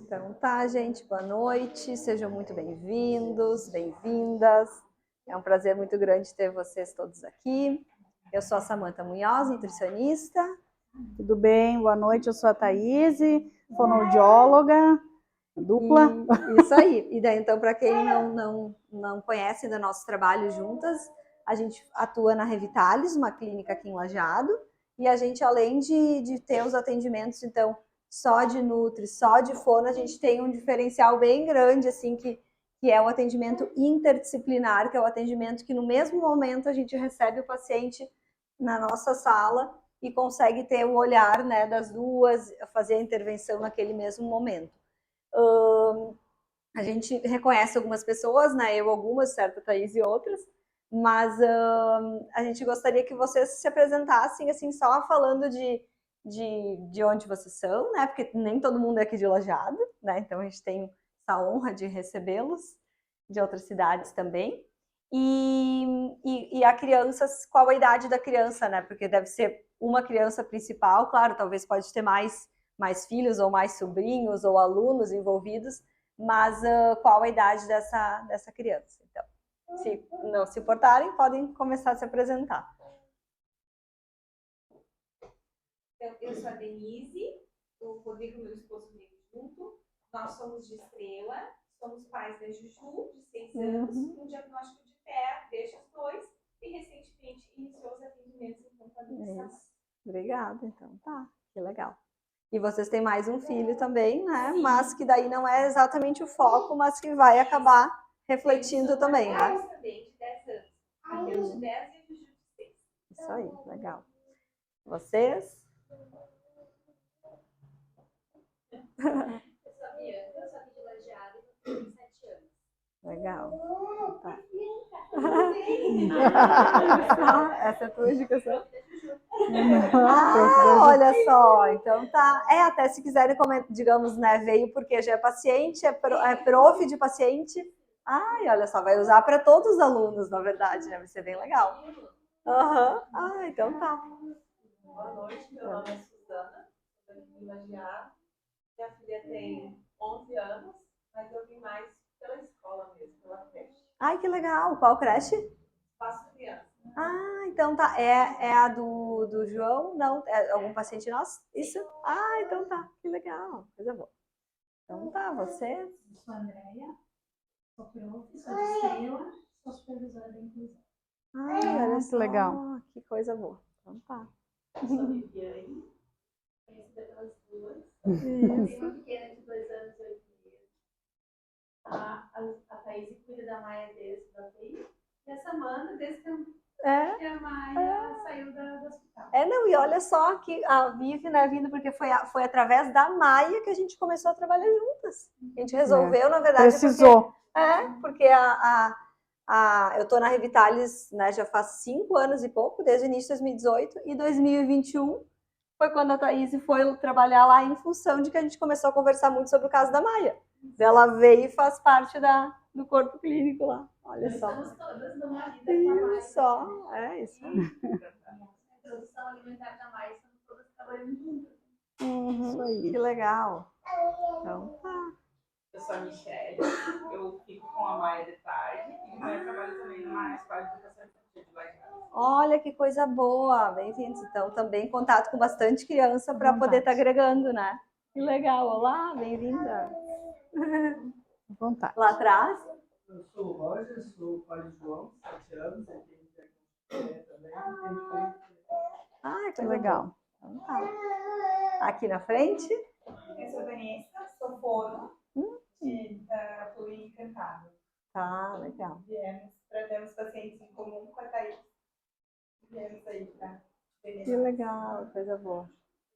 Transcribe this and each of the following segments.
Então tá, gente, boa noite, sejam muito bem-vindos, bem-vindas. É um prazer muito grande ter vocês todos aqui. Eu sou a Samantha Munhoz, nutricionista. Tudo bem, boa noite, eu sou a Thaís, fonoaudióloga, dupla. Isso aí. E daí, então, para quem não conhece do nosso trabalho juntas, a gente atua na Revitalis, uma clínica aqui em Lajeado, e a gente, além de ter os atendimentos, então, só de nutri, só de fono, a gente tem um diferencial bem grande, assim, que é o atendimento interdisciplinar, que é o atendimento que no mesmo momento a gente recebe o paciente na nossa sala e consegue ter o olhar, né, das duas, fazer a intervenção naquele mesmo momento. A gente reconhece algumas pessoas, né, eu algumas, certo, Thaís e outras, mas a gente gostaria que vocês se apresentassem, assim, só falando de onde vocês são, né, porque nem todo mundo é aqui de Lajeado, né, então a gente tem essa honra de recebê-los de outras cidades também. E a criança, qual a idade da criança, né, porque deve ser uma criança principal, claro, talvez pode ter mais filhos ou mais sobrinhos ou alunos envolvidos, mas qual a idade dessa criança. Então, se não se importarem, podem começar a se apresentar. Então, eu sou a Denise, o Rodrigo, meu esposo, comigo junto. Nós somos de Estrela, somos pais da Juju, de 6 anos, com diagnóstico de TEA desde os 2, e recentemente iniciou os atendimentos em complementação. Obrigada, então tá, que legal. E vocês têm mais um filho também, né? Sim. Mas que daí não é exatamente o foco, mas que vai acabar refletindo também, né? Também, de 10 anos. A Deus de 10 e a Juju de 6. Isso aí, legal. Vocês? Eu sou a Bianca, eu sou aqui de Lajeado e tenho 7 anos. Legal. Tá. Essa é a tua indicação? Olha só, então tá. Até se quiserem comentar, digamos, né, veio porque já é paciente, é prof de paciente. Ai, olha só, vai usar para todos os alunos, na verdade, né? Vai ser bem legal. Então tá. Boa noite, meu nome é Suzana, sou de Lajeado. Minha filha tem 11 anos, mas eu vim mais pela escola mesmo, pela creche. Ai, que legal. Qual creche? Faço criança. Então tá. É a do João? Não, é algum paciente nosso? Isso? Então tá. Que legal. Coisa boa. Então tá, você? Eu sou a Andréia, sou prof, sou de Estrela, sou supervisora da inclusão. Olha só. Legal. Que coisa boa. Então tá. Eu sou a Viviane, conhecida pelas duas. Tenho uma pequena de 2 anos e 8 meses. A Thaís cuida da Maia desde a Thaís. E a Samanta desde que a Maia saiu do hospital. Não, e olha só que a Vivi, né, vindo, porque foi através da Maia que a gente começou a trabalhar juntas. A gente resolveu, na verdade. Precisou. Porque eu tô na Revitalis, né, já faz 5 anos e pouco, desde o início de 2018, e 2021 foi quando a Thaís foi trabalhar lá em função de que a gente começou a conversar muito sobre o caso da Maia. Ela veio e faz parte do corpo clínico lá. Olha só. Estamos todas numa vida com a Maia. Isso. A introdução alimentar da Maia, estamos todas trabalhando juntas. Isso aí. Que legal. Então tá. Eu sou a Michelle, eu fico com a Maia de tarde e eu trabalho também numa escola de educação infantil de Lajeado. Olha que coisa boa, bem-vindos. Então, também contato com bastante criança para poder estar agregando, né? Que legal, olá, bem-vinda. Vontade. Lá atrás? Eu sou o Roger, sou o pai do João, 7 anos, ele tem diagnóstico também. Que legal. Então, tá. Aqui na frente? Eu sou a Vanessa, sou fono da Fluir Encantado. Tá, legal. Tratamos pacientes em comum com a Thaís. Viemos aí para Que legal, coisa boa.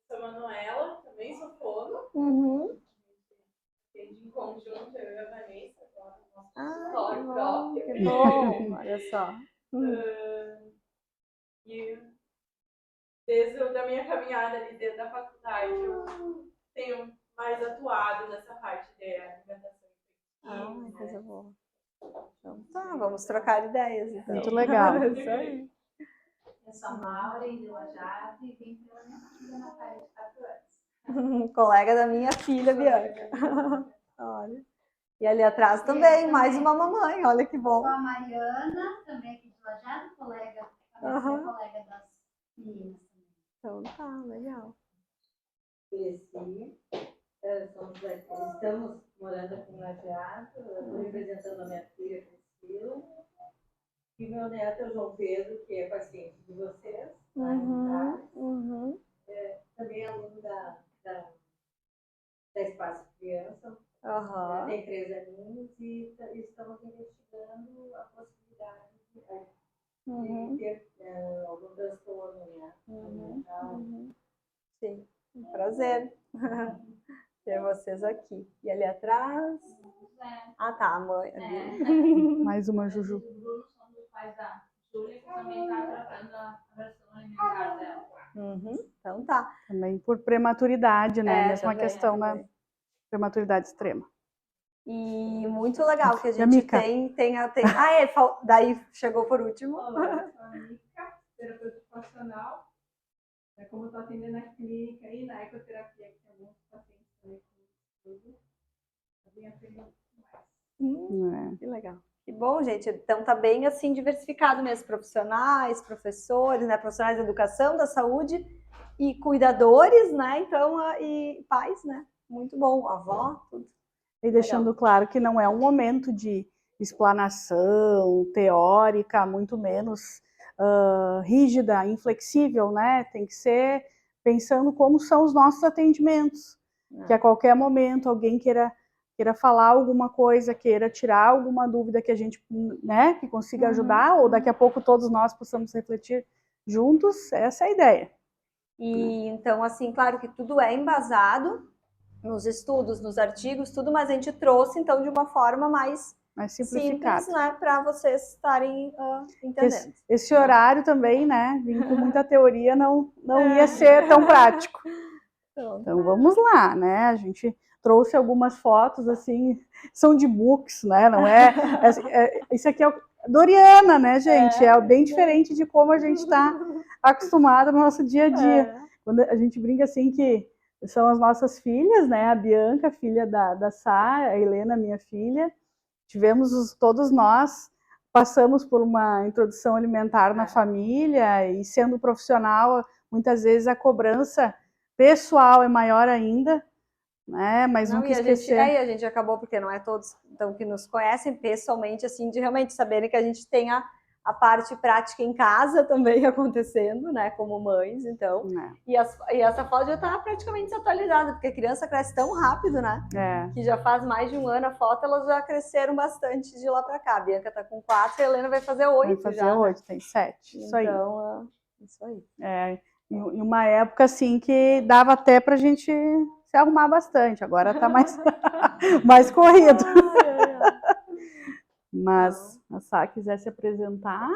Sou a Manuela, também sou fono. De conjunto, eu e a Vanessa, agora o nosso próprio. Que bom, olha só. E desde a minha caminhada ali dentro da faculdade, eu tenho mais atuado nessa parte de alimentação. Coisa boa. Então tá, vamos trocar ideias. Então. Muito legal. Isso aí. Eu sou a Maureen de Lajado e vim pela minha filha Natália de 4 anos. Colega da minha filha, Bianca. Olha. E ali atrás também, mais uma mamãe, olha que bom. Sou a Mariana, também aqui de Lajado, colega das meninas. Então tá, legal. Cresci, estamos morando aqui em Lajeado, eu estou representando a minha filha Priscila, e meu neto é o João Pedro, que é paciente de vocês, também é aluno da Espaço Criança, tem 3 aninhos e estamos investigando a possibilidade de ter algum transtorno, né? Sim, um prazer ter vocês aqui. E ali atrás? Ah, tá, a mãe. Mais uma Juju. O Bruno somos os pais da Júlia, que também está tratando a versão alimentar dela. Então tá. Também por prematuridade, né? Mesma também, questão também. da prematuridade extrema. E muito legal que a E a gente Mica? tem. Daí chegou por último. Olá, eu sou a Mica, terapeuta ocupacional. Como eu estou atendendo na clínica e na ecoterapia, que tem alguns pacientes também com tudo, eu vim aprender mais. Que legal. Que bom, gente. Então tá bem assim diversificado mesmo, profissionais, professores, né, profissionais da educação, da saúde e cuidadores, né? Então, e pais, né? Muito bom, avó, tudo. E deixando claro que não é um momento de explanação teórica, muito menos rígida, inflexível, né? Tem que ser pensando como são os nossos atendimentos. Que a qualquer momento alguém queira falar alguma coisa, queira tirar alguma dúvida que a gente, né, que consiga ajudar, ou daqui a pouco todos nós possamos refletir juntos, essa é a ideia. E então, assim, claro que tudo é embasado nos estudos, nos artigos, tudo, mas a gente trouxe, então, de uma forma mais simplificada, simples, né, para vocês estarem entendendo. Esse horário também, né, vim com muita teoria, não ia ser tão prático. Então, vamos lá, né, a gente trouxe algumas fotos, assim, são de books, né, não isso aqui é Doriana, né, gente, é bem diferente de como a gente está acostumado no nosso dia a dia. Quando a gente brinca, assim, que são as nossas filhas, né, a Bianca, filha da Sá, a Helena, minha filha, todos nós passamos por uma introdução alimentar na família, e sendo profissional, muitas vezes a cobrança pessoal é maior ainda, né? Mas nunca esquecer. E a gente acabou, porque não é todos então, que nos conhecem pessoalmente, assim, de realmente saberem que a gente tem a parte prática em casa também acontecendo, né, como mães, então. E essa foto já está praticamente desatualizada, porque a criança cresce tão rápido, né? Que já faz mais de um ano a foto, elas já cresceram bastante de lá para cá. A Bianca está com 4, a Helena vai fazer 8 já. Vai fazer 8, tem 7. Isso aí. Então, isso aí. Em uma época, assim, que dava até pra gente se arrumar bastante. Agora tá mais corrido. Mas, a Sá quiser se apresentar.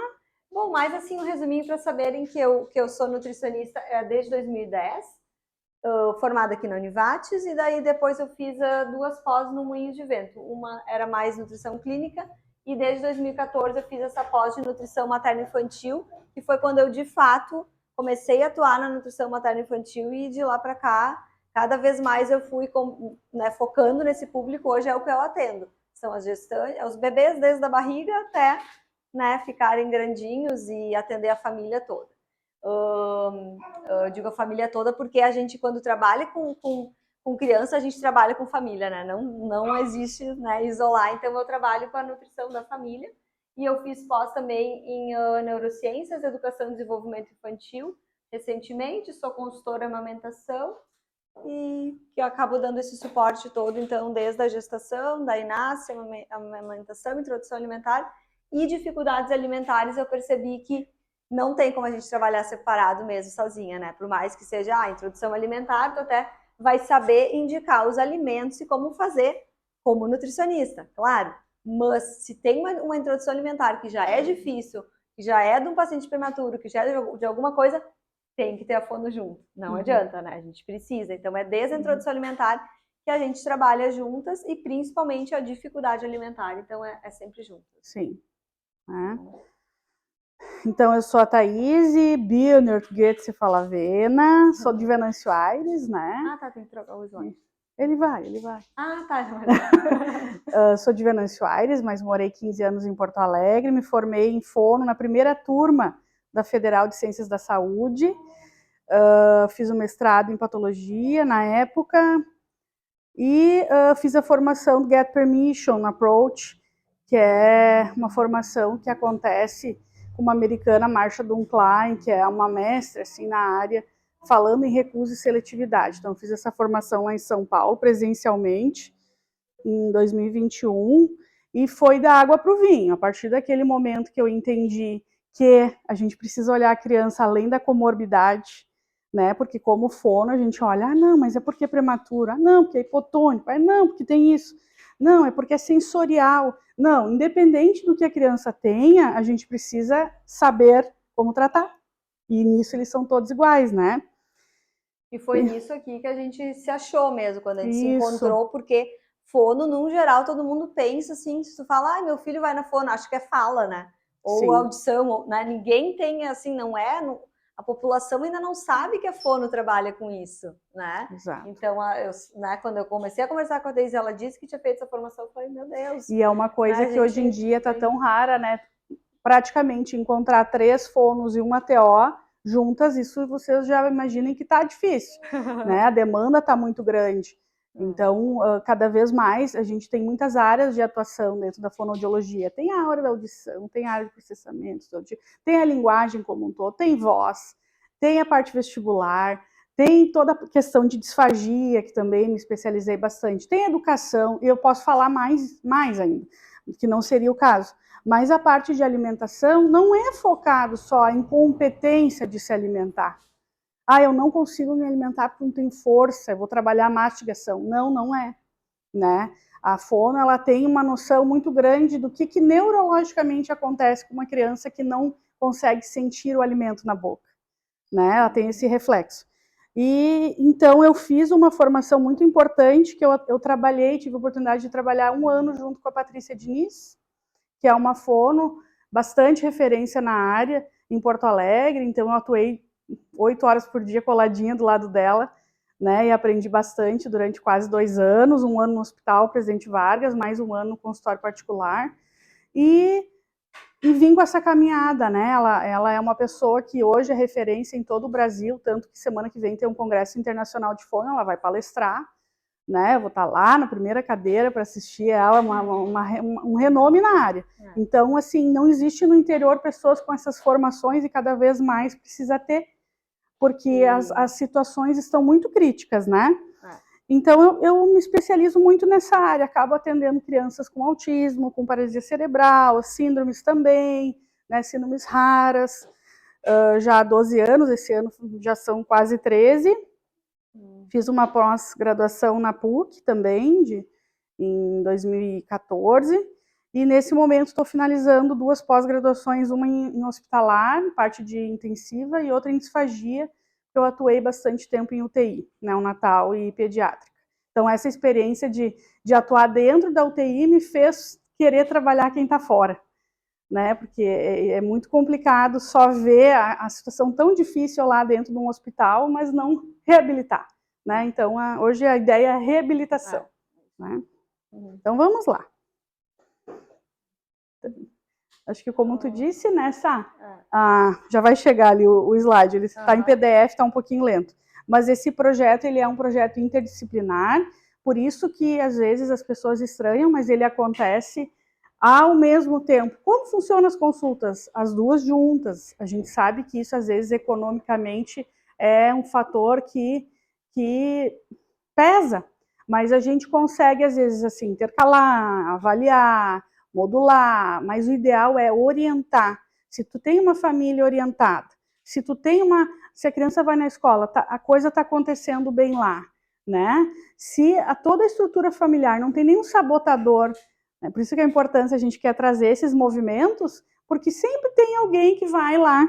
Bom, mais assim um resuminho para saberem que eu sou nutricionista desde 2010, formada aqui na Univates, e daí depois eu fiz 2 pós no Moinhos de Vento. Uma era mais nutrição clínica, e desde 2014 eu fiz essa pós de nutrição materno-infantil, que foi quando eu, de fato, comecei a atuar na nutrição materno-infantil, e de lá para cá, cada vez mais eu fui focando nesse público. Hoje é o que eu atendo. São as gestantes, os bebês desde a barriga até, né, ficarem grandinhos e atender a família toda. Eu digo a família toda porque a gente, quando trabalha com criança, a gente trabalha com família, né? Não existe, né, isolar. Então, eu trabalho com a nutrição da família. E eu fiz pós também em neurociências, educação e desenvolvimento infantil. Recentemente, sou consultora em amamentação, e que eu acabo dando esse suporte todo, então, desde a gestação, da Inácia, amamentação, introdução alimentar e dificuldades alimentares. Eu percebi que não tem como a gente trabalhar separado mesmo, sozinha, né? Por mais que seja a introdução alimentar, tu até vai saber indicar os alimentos e como fazer como nutricionista, claro. Mas se tem uma introdução alimentar que já é difícil, que já é de um paciente prematuro, que já é de alguma coisa, tem que ter a fono junto. Não adianta, né? A gente precisa. Então, é desde a introdução alimentar que a gente trabalha juntas, e principalmente a dificuldade alimentar. Então, é sempre junto. Sim. Então, eu sou a Thaís, Billner Goetze Falavena, sou de Venâncio Aires, né? Ah, tá, tem que trocar o slide. Ele vai. Ah, tá. Sou de Venâncio Aires, mas morei 15 anos em Porto Alegre, me formei em fono na primeira turma da Federal de Ciências da Saúde, fiz o mestrado em patologia na época e fiz a formação do Get Permission Approach, que é uma formação que acontece com uma americana, Marsha Duncline, que é uma mestra assim, na área, falando em recusa e seletividade. Então, fiz essa formação lá em São Paulo, presencialmente, em 2021, e foi da água para o vinho. A partir daquele momento que eu entendi que a gente precisa olhar a criança além da comorbidade, né? Porque como fono a gente olha, não, mas é porque é prematuro, não, porque é hipotônico, não, porque tem isso, não, é porque é sensorial. Não, independente do que a criança tenha, a gente precisa saber como tratar. E nisso eles são todos iguais, né? E foi nisso aqui que a gente se achou mesmo, quando a gente se Isso. encontrou, porque fono, num geral, todo mundo pensa assim, se tu fala, ai, meu filho vai na fono, acho que é fala, né? Ou Sim. audição, né? Ninguém tem, assim, a população ainda não sabe que a fono trabalha com isso, né? Exato. Então, quando eu comecei a conversar com a Deise, ela disse que tinha feito essa formação, eu falei, meu Deus. E é uma coisa que hoje em dia tá tão rara, né? Praticamente encontrar 3 fonos e uma TO juntas, isso vocês já imaginem que tá difícil, né? A demanda tá muito grande. Então, cada vez mais, a gente tem muitas áreas de atuação dentro da fonoaudiologia. Tem a área da audição, tem a área de processamento, tem a linguagem como um todo, tem voz, tem a parte vestibular, tem toda a questão de disfagia, que também me especializei bastante. Tem educação, e eu posso falar mais ainda, que não seria o caso. Mas a parte de alimentação não é focado só em competência de se alimentar. Ah, eu não consigo me alimentar porque não tenho força, eu vou trabalhar a mastigação. Não, não é, né? A fono, ela tem uma noção muito grande do que neurologicamente acontece com uma criança que não consegue sentir o alimento na boca, né? Ela tem esse reflexo. E então eu fiz uma formação muito importante que eu trabalhei, tive a oportunidade de trabalhar 1 ano junto com a Patrícia Diniz, que é uma fono, bastante referência na área, em Porto Alegre, então eu atuei 8 horas por dia coladinha do lado dela, né, e aprendi bastante durante quase 2 anos, 1 ano no Hospital Presidente Vargas, mais 1 ano no consultório particular, e vim com essa caminhada, né, ela é uma pessoa que hoje é referência em todo o Brasil, tanto que semana que vem tem um congresso internacional de fono, ela vai palestrar, né? Eu vou estar lá na primeira cadeira para assistir ela, um renome na área. Então, assim, não existe no interior pessoas com essas formações e cada vez mais precisa ter, porque as situações estão muito críticas, né? Então, eu me especializo muito nessa área, acabo atendendo crianças com autismo, com paralisia cerebral, síndromes também, né? Síndromes raras, já há 12 anos, esse ano já são quase 13. Fiz uma pós-graduação na PUC também, em 2014, e nesse momento estou finalizando 2 pós-graduações, uma em hospitalar, parte de intensiva, e outra em disfagia, que eu atuei bastante tempo em UTI, neonatal e pediátrica. Então, essa experiência de atuar dentro da UTI me fez querer trabalhar quem está fora, né? Porque é muito complicado só ver a situação tão difícil lá dentro de um hospital, mas não reabilitar. Né? Então, hoje a ideia é a reabilitação. Né? Então, vamos lá. Acho que, como tu disse, né, Sá? Já vai chegar ali o slide, ele está em PDF, está um pouquinho lento. Mas esse projeto, ele é um projeto interdisciplinar, por isso que, às vezes, as pessoas estranham, mas ele acontece ao mesmo tempo. Como funcionam as consultas? As 2 juntas. A gente sabe que isso, às vezes, economicamente, é um fator que pesa, mas a gente consegue, às vezes, assim, intercalar, avaliar, modular, mas o ideal é orientar. Se tu tem uma família orientada, se a criança vai na escola, a coisa está acontecendo bem lá, né? Se toda a estrutura familiar não tem nenhum sabotador, né? Por isso que é importante a gente quer trazer esses movimentos, porque sempre tem alguém que vai lá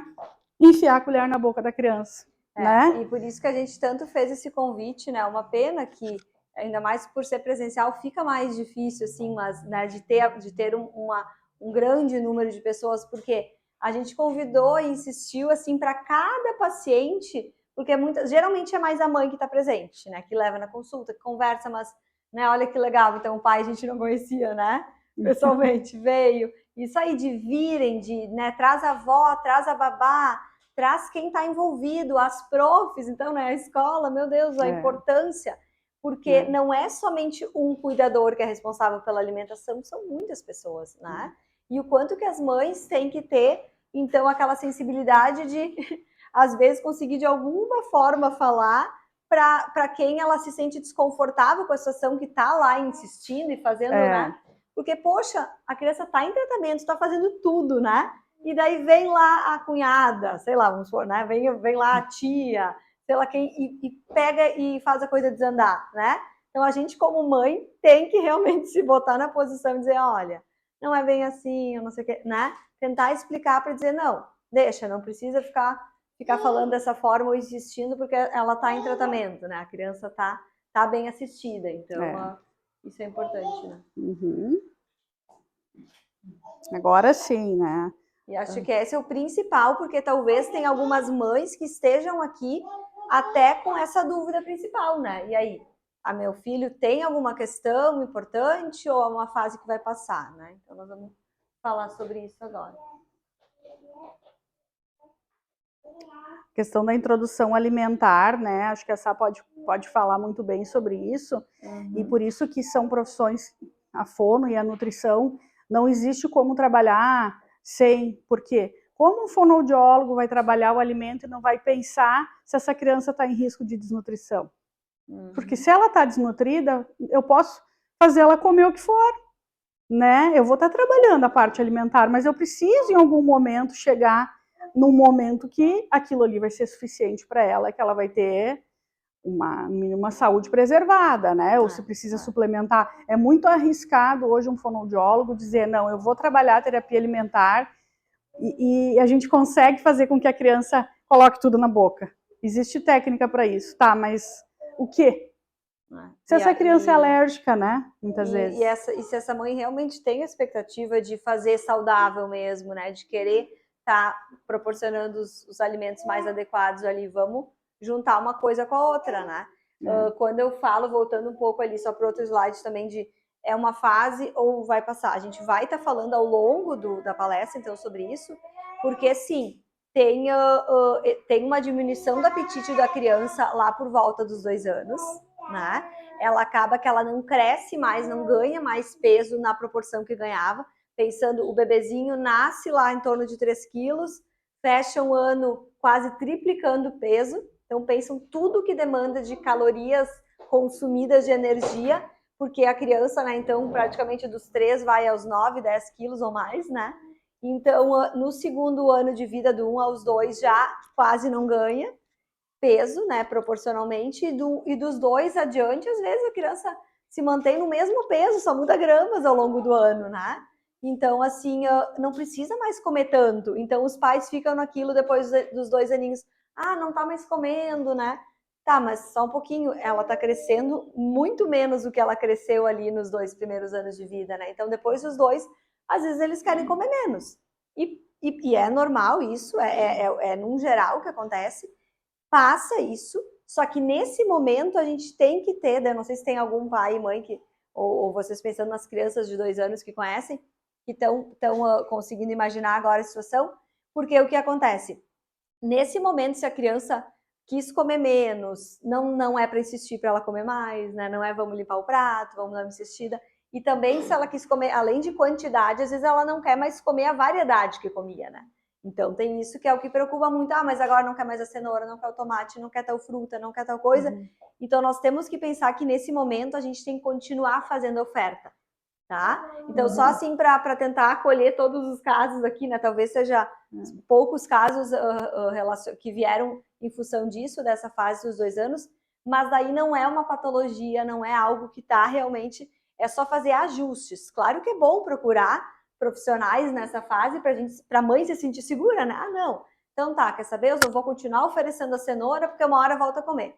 enfiar a colher na boca da criança. Né? E por isso que a gente tanto fez esse convite, né? Uma pena que, ainda mais por ser presencial, fica mais difícil, assim, mas, né, de ter um grande número de pessoas, porque A gente convidou e insistiu, assim, para cada paciente, porque geralmente é mais a mãe que está presente, né? Que leva na consulta, que conversa, mas, né, olha que legal, então o pai a gente não conhecia, né? Pessoalmente, veio. Isso aí de virem, né, traz a avó, traz a babá, traz quem está envolvido, as profs, então, né, a escola, meu Deus, a importância, porque não é somente um cuidador que é responsável pela alimentação, são muitas pessoas, né? E o quanto que as mães têm que ter, então, aquela sensibilidade de, às vezes, conseguir de alguma forma falar para quem ela se sente desconfortável com a situação que está lá insistindo e fazendo, né? Porque, poxa, a criança está em tratamento, está fazendo tudo, né? E daí vem lá a cunhada, sei lá, vamos supor, né? Vem lá a tia, sei lá quem, e pega e faz a coisa desandar, né? Então, a gente, como mãe, tem que realmente se botar na posição e dizer, olha, não é bem assim, eu não sei o que, né? Tentar explicar para dizer, não, deixa, não precisa ficar falando dessa forma ou insistindo, porque ela está em tratamento, né? A criança tá bem assistida, então isso é importante, né? Agora sim, né? E acho que esse é o principal, porque talvez tenha algumas mães que estejam aqui até com essa dúvida principal, né? E aí, meu filho tem alguma questão importante ou é uma fase que vai passar, né? Então nós vamos falar sobre isso agora. Questão da introdução alimentar, né? Acho que a Sá pode falar muito bem sobre isso. E por isso que são profissões, a fono e a nutrição, não existe como trabalhar sem, porque como um fonoaudiólogo vai trabalhar o alimento e não vai pensar se essa criança está em risco de desnutrição? Porque se ela está desnutrida, eu posso fazer ela comer o que for, né? Eu vou estar trabalhando a parte alimentar, mas eu preciso em algum momento chegar num momento que aquilo ali vai ser suficiente para ela, que ela vai ter uma saúde preservada, né? Ou se precisa suplementar. É muito arriscado hoje um fonoaudiólogo dizer, não, eu vou trabalhar a terapia alimentar e a gente consegue fazer com que a criança coloque tudo na boca. Existe técnica para isso, tá? Mas o quê? Se essa criança é alérgica, né? Muitas vezes. E se essa mãe realmente tem a expectativa de fazer saudável mesmo, né? De querer estar proporcionando os alimentos mais adequados ali, vamos juntar uma coisa com a outra, né? Quando eu falo, voltando um pouco ali, só para outro slide também, de é uma fase ou vai passar. A gente vai estar falando ao longo da palestra, então, sobre isso, porque, sim, tem uma diminuição do apetite da criança lá por volta dos 2 anos, né? Ela acaba que ela não cresce mais, não ganha mais peso na proporção que ganhava. Pensando, o bebezinho nasce lá em torno de 3 quilos, fecha um ano quase triplicando o peso. Então, pensam tudo que demanda de calorias consumidas de energia, porque a criança, né, então, praticamente dos 3 vai aos 9, 10 quilos ou mais, né? Então, no segundo ano de vida, do 1 aos 2, já quase não ganha peso, né, proporcionalmente, e dos 2 adiante, às vezes a criança se mantém no mesmo peso, só muda gramas ao longo do ano, né? Então, assim, não precisa mais comer tanto. Então, os pais ficam naquilo depois dos 2 aninhos. Não tá mais comendo, né? Tá, mas só um pouquinho. Ela tá crescendo muito menos do que ela cresceu ali nos 2 primeiros anos de vida, né? Então, depois dos 2, às vezes eles querem comer menos. E é normal isso, num geral o que acontece. Passa isso, só que nesse momento a gente tem que ter, eu não sei se tem algum pai e mãe ou vocês pensando nas crianças de 2 anos que conhecem, que estão conseguindo imaginar agora a situação, porque o que acontece? Nesse momento, se a criança quis comer menos, não é para insistir para ela comer mais, né? Não é vamos limpar o prato, vamos dar uma insistida. E também se ela quis comer, além de quantidade, às vezes ela não quer mais comer a variedade que comia, né? Então tem isso que é o que preocupa muito. Mas agora não quer mais a cenoura, não quer o tomate, não quer tal fruta, não quer tal coisa. Então nós temos que pensar que nesse momento a gente tem que continuar fazendo oferta, tá? Então só assim para tentar acolher todos os casos aqui, né? Talvez seja poucos casos que vieram em função disso, dessa fase dos 2 anos, mas daí não é uma patologia, não é algo que tá realmente, é só fazer ajustes. Claro que é bom procurar profissionais nessa fase para a mãe se sentir segura, né? Não. Então tá, quer saber? Eu vou continuar oferecendo a cenoura porque uma hora volta a comer.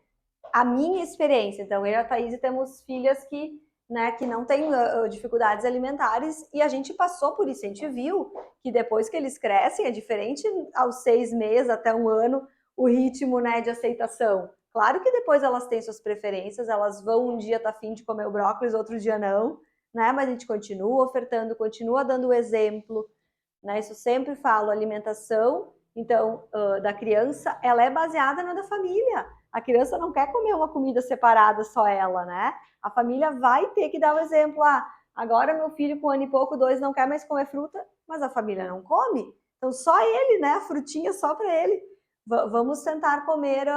A minha experiência, então, eu e a Thaís temos filhas que né, que não tem dificuldades alimentares, e a gente passou por isso, a gente viu que depois que eles crescem, é diferente aos 6 meses até 1 ano, o ritmo, né, de aceitação. Claro que depois elas têm suas preferências, elas vão um dia tá afim de comer o brócolis, outro dia não, né, mas a gente continua ofertando, continua dando o exemplo, né, isso sempre falo, alimentação, então, da criança, ela é baseada na da família. A criança não quer comer uma comida separada, só ela, né? A família vai ter que dar o exemplo. Ah, agora meu filho com 1 ano e pouco, 2, não quer mais comer fruta, mas a família não come. Então só ele, né? A frutinha só para ele. Vamos tentar comer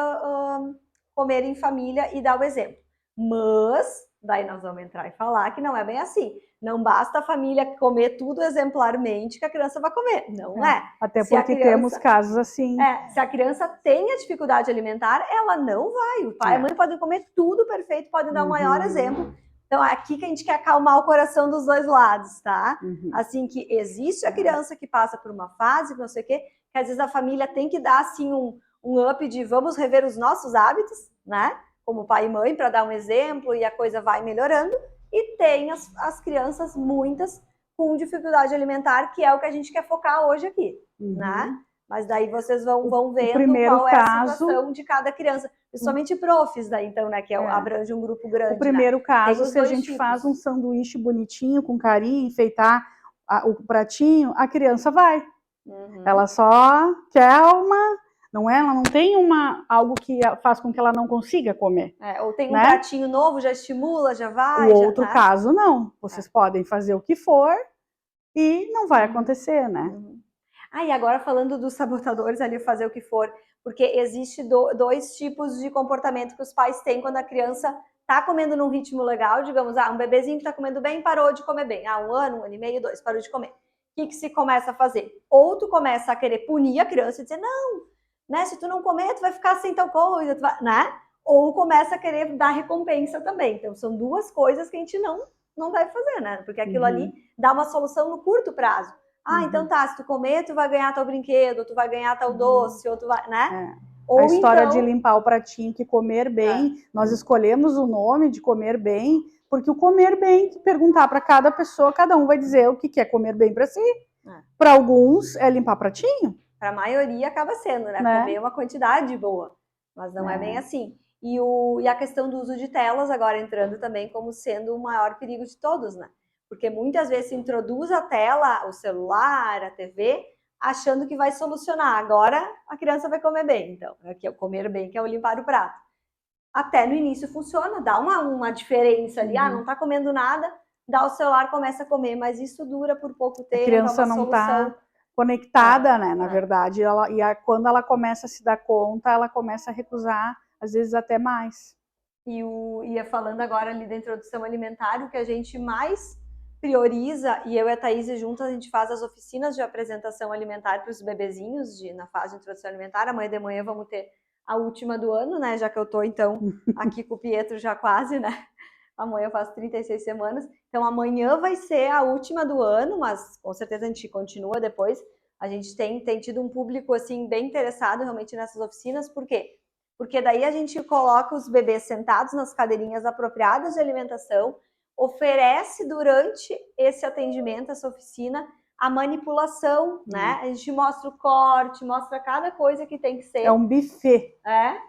em família e dar o exemplo. Mas, daí nós vamos entrar e falar que não é bem assim. Não basta a família comer tudo exemplarmente que a criança vai comer. Não é. Até porque temos casos assim. Se a criança tem a dificuldade alimentar, ela não vai. O pai e a mãe podem comer tudo perfeito, podem dar o maior exemplo. Então, é aqui que a gente quer acalmar o coração dos dois lados, tá? Assim, que existe a criança que passa por uma fase, não sei o quê, que às vezes a família tem que dar, assim, um up de vamos rever os nossos hábitos, né? Como pai e mãe, para dar um exemplo, e a coisa vai melhorando. E tem as crianças, muitas, com dificuldade alimentar, que é o que a gente quer focar hoje aqui, né? Mas daí vocês vão vendo qual é a situação de cada criança. Principalmente profs daí, então, né? Que abrange um grupo grande. O primeiro caso, se a gente tipos. faz um sanduíche bonitinho, com carinho, enfeitar o pratinho, a criança vai. Ela só quer não é? Ela não tem algo que faz com que ela não consiga comer. Ou tem um pratinho novo, já estimula, já vai. O outro caso, não. Vocês podem fazer o que for e não vai acontecer, né? E agora falando dos sabotadores ali, fazer o que for, porque existe 2 tipos de comportamento que os pais têm quando a criança tá comendo num ritmo legal, digamos, um bebezinho que tá comendo bem, parou de comer bem. 1 ano, 1 ano e meio, 2, parou de comer. O que se começa a fazer? Ou tu começa a querer punir a criança e dizer, não, né, se tu não comer, tu vai ficar sem tal coisa, né? Ou começa a querer dar recompensa também. Então, são 2 coisas que a gente não deve fazer, né? Porque aquilo ali dá uma solução no curto prazo. Então tá, se tu comer, tu vai ganhar tal brinquedo, tu vai ganhar tal doce, ou tu vai, né? Ou a história de limpar o pratinho, que comer bem, nós escolhemos o nome de comer bem, porque o comer bem, perguntar para cada pessoa, cada um vai dizer o que é comer bem para si. Para alguns é limpar pratinho. Para a maioria acaba sendo, né? Comer uma quantidade boa, mas não é bem assim. E a questão do uso de telas agora entrando também como sendo o maior perigo de todos, né? Porque muitas vezes se introduz a tela, o celular, a TV, achando que vai solucionar. Agora a criança vai comer bem. Então, aqui é o comer bem, que é o limpar o prato. Até no início funciona, dá uma diferença ali. Não tá comendo nada, dá o celular, começa a comer. Mas isso dura por pouco tempo. A criança não tá conectada, né? Na verdade, quando ela começa a se dar conta, ela começa a recusar, às vezes até mais. Ia falando agora ali da introdução alimentar, o que a gente mais prioriza, e eu e a Thaís juntas, a gente faz as oficinas de apresentação alimentar para os bebezinhos na fase de introdução alimentar. Amanhã de manhã vamos ter a última do ano, né? Já que eu tô, então, aqui com o Pietro já quase, né? Amanhã eu faço 36 semanas. Então, amanhã vai ser a última do ano, mas com certeza a gente continua depois. A gente tem tido um público, assim, bem interessado realmente nessas oficinas. Por quê? Porque daí a gente coloca os bebês sentados nas cadeirinhas apropriadas de alimentação, oferece durante esse atendimento, essa oficina, a manipulação, né? A gente mostra o corte, mostra cada coisa que tem que ser. É um buffet.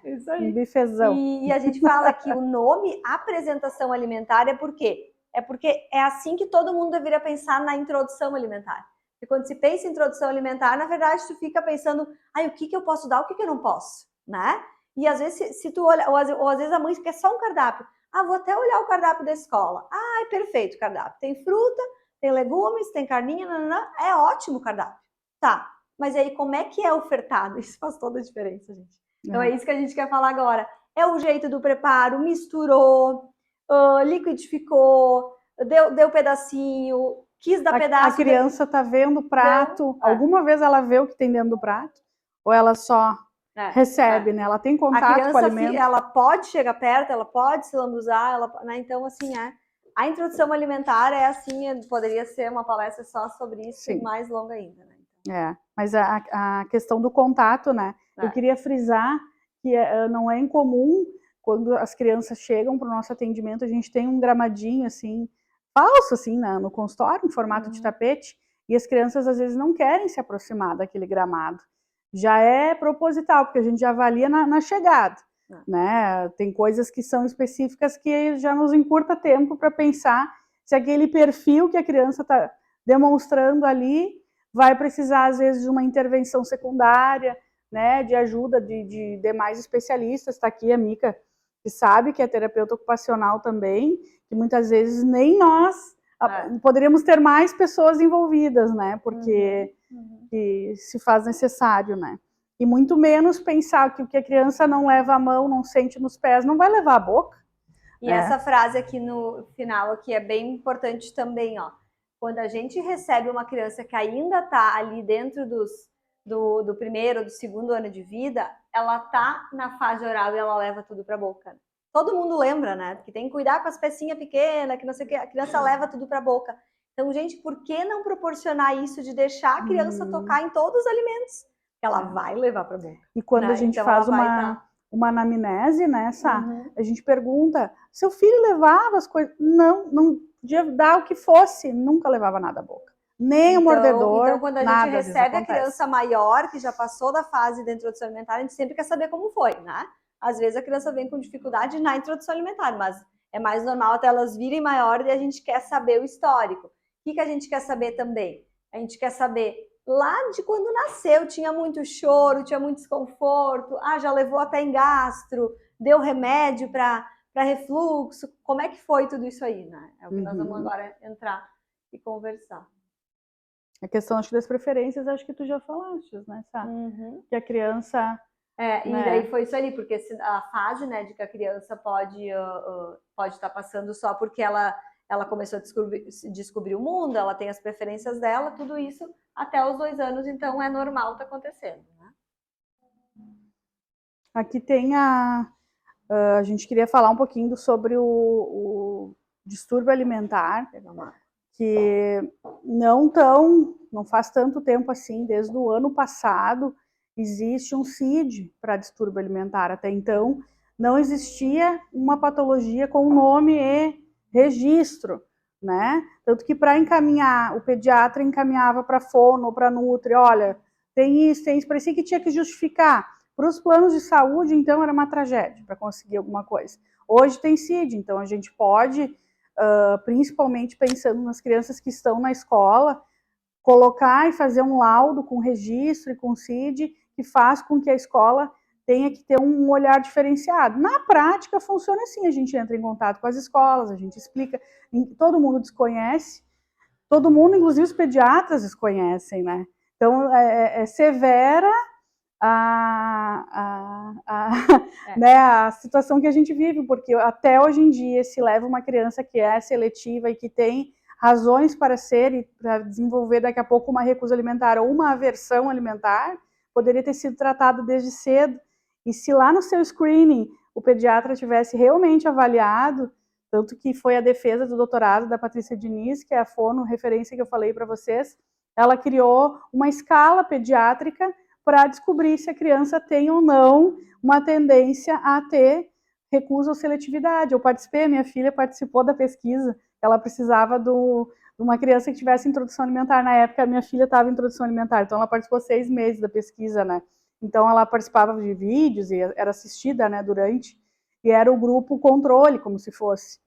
Isso aí. Um buffetzão. E a gente fala que o nome apresentação alimentar é por quê? É porque é assim que todo mundo deveria pensar na introdução alimentar. Porque quando se pensa em introdução alimentar, na verdade, tu fica pensando, o que eu posso dar, o que eu não posso, né? E às vezes, se tu olha, ou às vezes a mãe quer só um cardápio. Vou até olhar o cardápio da escola. É perfeito o cardápio. Tem fruta, tem legumes, tem carninha, é ótimo o cardápio. Tá, mas aí como é que é ofertado? Isso faz toda a diferença, gente. Então é isso que a gente quer falar agora. É o jeito do preparo, misturou, liquidificou, deu pedacinho, quis dar pedaço. A criança tá vendo o prato, alguma vez ela vê o que tem dentro do prato? Ou ela só recebe, né? Ela tem contato com o alimento. Ela pode chegar perto, ela pode se lambuzar, né? Então, assim, a introdução alimentar é assim, poderia ser uma palestra só sobre isso, e mais longa ainda, né? Mas a questão do contato, né? Eu queria frisar que não é incomum quando as crianças chegam para o nosso atendimento, a gente tem um gramadinho, assim, falso, assim, no consultório, em formato de tapete, e as crianças, às vezes, não querem se aproximar daquele gramado. Já é proposital, porque a gente já avalia na chegada, né? Tem coisas que são específicas que já nos encurta tempo para pensar se aquele perfil que a criança está demonstrando ali vai precisar, às vezes, de uma intervenção secundária, né, de ajuda de demais especialistas. Está aqui a Mica, que sabe que é terapeuta ocupacional também, que muitas vezes nem nós poderíamos ter mais pessoas envolvidas, né, porque que se faz necessário, né. E muito menos pensar que o que a criança não leva a mão, não sente nos pés, não vai levar a boca. E essa frase aqui no final aqui é bem importante também, ó. Quando a gente recebe uma criança que ainda está ali dentro do primeiro, do segundo ano de vida, ela tá na fase oral e ela leva tudo para a boca. Todo mundo lembra, né? Que tem que cuidar com as pecinhas pequenas, que não sei o que, a criança leva tudo para a boca. Então, gente, por que não proporcionar isso de deixar a criança tocar em todos os alimentos? Que ela vai levar para a boca. E quando a gente faz uma anamnese, né, Sá? A gente pergunta, seu filho levava as coisas? Não podia dar o que fosse, nunca levava nada à boca. Nem o mordedor, então, quando a gente recebe a criança maior, que já passou da fase da introdução alimentar, a gente sempre quer saber como foi, né? Às vezes a criança vem com dificuldade na introdução alimentar, mas é mais normal até elas virem maiores e a gente quer saber o histórico. O que a gente quer saber também? A gente quer saber lá de quando nasceu, tinha muito choro, tinha muito desconforto, já levou até em gastro, deu remédio para refluxo, como é que foi tudo isso aí, né? É o que nós vamos agora entrar e conversar. A questão, acho, das preferências, acho que tu já falaste, né, Sá? Que a criança... E daí foi isso ali, porque a fase, né, de que a criança pode estar passando só porque ela começou a descobrir o mundo, ela tem as preferências dela, tudo isso até os 2 anos, então é normal tá acontecendo, né? Aqui tem a gente queria falar um pouquinho sobre o distúrbio alimentar, que não faz tanto tempo assim, desde o ano passado, existe um CID para distúrbio alimentar. Até então, não existia uma patologia com nome e registro, né? Tanto que para encaminhar, o pediatra encaminhava para fono ou para nutri, olha, tem isso, parecia que tinha que justificar. Para os planos de saúde, então, era uma tragédia para conseguir alguma coisa. Hoje tem CID, então a gente pode, principalmente pensando nas crianças que estão na escola, colocar e fazer um laudo com registro e com CID, que faz com que a escola tenha que ter um olhar diferenciado. Na prática, funciona assim, a gente entra em contato com as escolas, a gente explica, todo mundo desconhece, todo mundo, inclusive os pediatras, desconhecem, né? Então, é severa né, a situação que a gente vive, porque até hoje em dia, se leva uma criança que é seletiva e que tem razões para ser e para desenvolver daqui a pouco uma recusa alimentar ou uma aversão alimentar, poderia ter sido tratado desde cedo. E se lá no seu screening o pediatra tivesse realmente avaliado, tanto que foi a defesa do doutorado da Patrícia Diniz, que é a fono referência que eu falei para vocês, ela criou uma escala pediátrica para descobrir se a criança tem ou não uma tendência a ter recusa ou seletividade. Eu participei, minha filha participou da pesquisa, ela precisava de uma criança que tivesse introdução alimentar. Na época, a minha filha estava em introdução alimentar, então ela participou 6 meses da pesquisa, né? Então ela participava de vídeos e era assistida, né, durante, e era o grupo controle, como se fosse.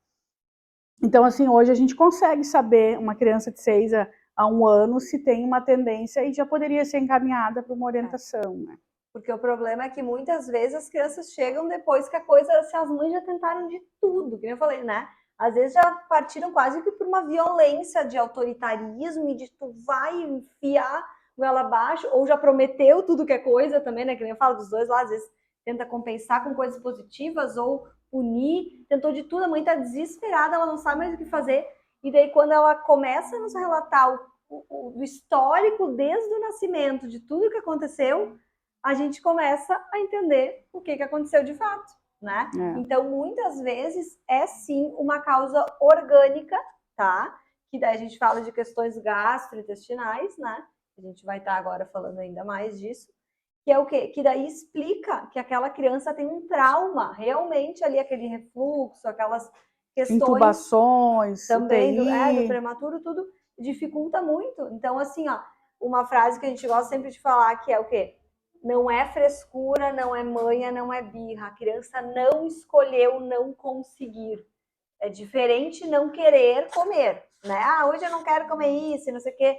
Então, assim, hoje a gente consegue saber uma criança de 6 a 1 ano se tem uma tendência e já poderia ser encaminhada para uma orientação, né? Porque o problema é que muitas vezes as crianças chegam depois que a coisa, se as mães já tentaram de tudo, que eu falei, né? Às vezes já partiram quase que por uma violência de autoritarismo e de tu vai enfiar goela abaixo, ou já prometeu tudo que é coisa também, né? Que nem eu falo dos dois lá, às vezes tenta compensar com coisas positivas ou punir, tentou de tudo, a mãe tá desesperada, ela não sabe mais o que fazer, e daí quando ela começa a nos relatar o histórico desde o nascimento, de tudo que aconteceu, a gente começa a entender o que aconteceu de fato, né? Então, muitas vezes, é sim uma causa orgânica, tá? Que daí a gente fala de questões gastrointestinais, né? A gente vai estar agora falando ainda mais disso. que é o quê? Que daí explica que aquela criança tem um trauma, realmente ali aquele refluxo, aquelas questões intubações, também do UTI. prematuro, tudo dificulta muito. Então, assim, ó, uma frase que a gente gosta sempre de falar que é o quê? Não é frescura, não é manha, não é birra. A criança não escolheu não conseguir. É diferente não querer comer, né? Ah, hoje eu não quero comer isso, não sei o quê.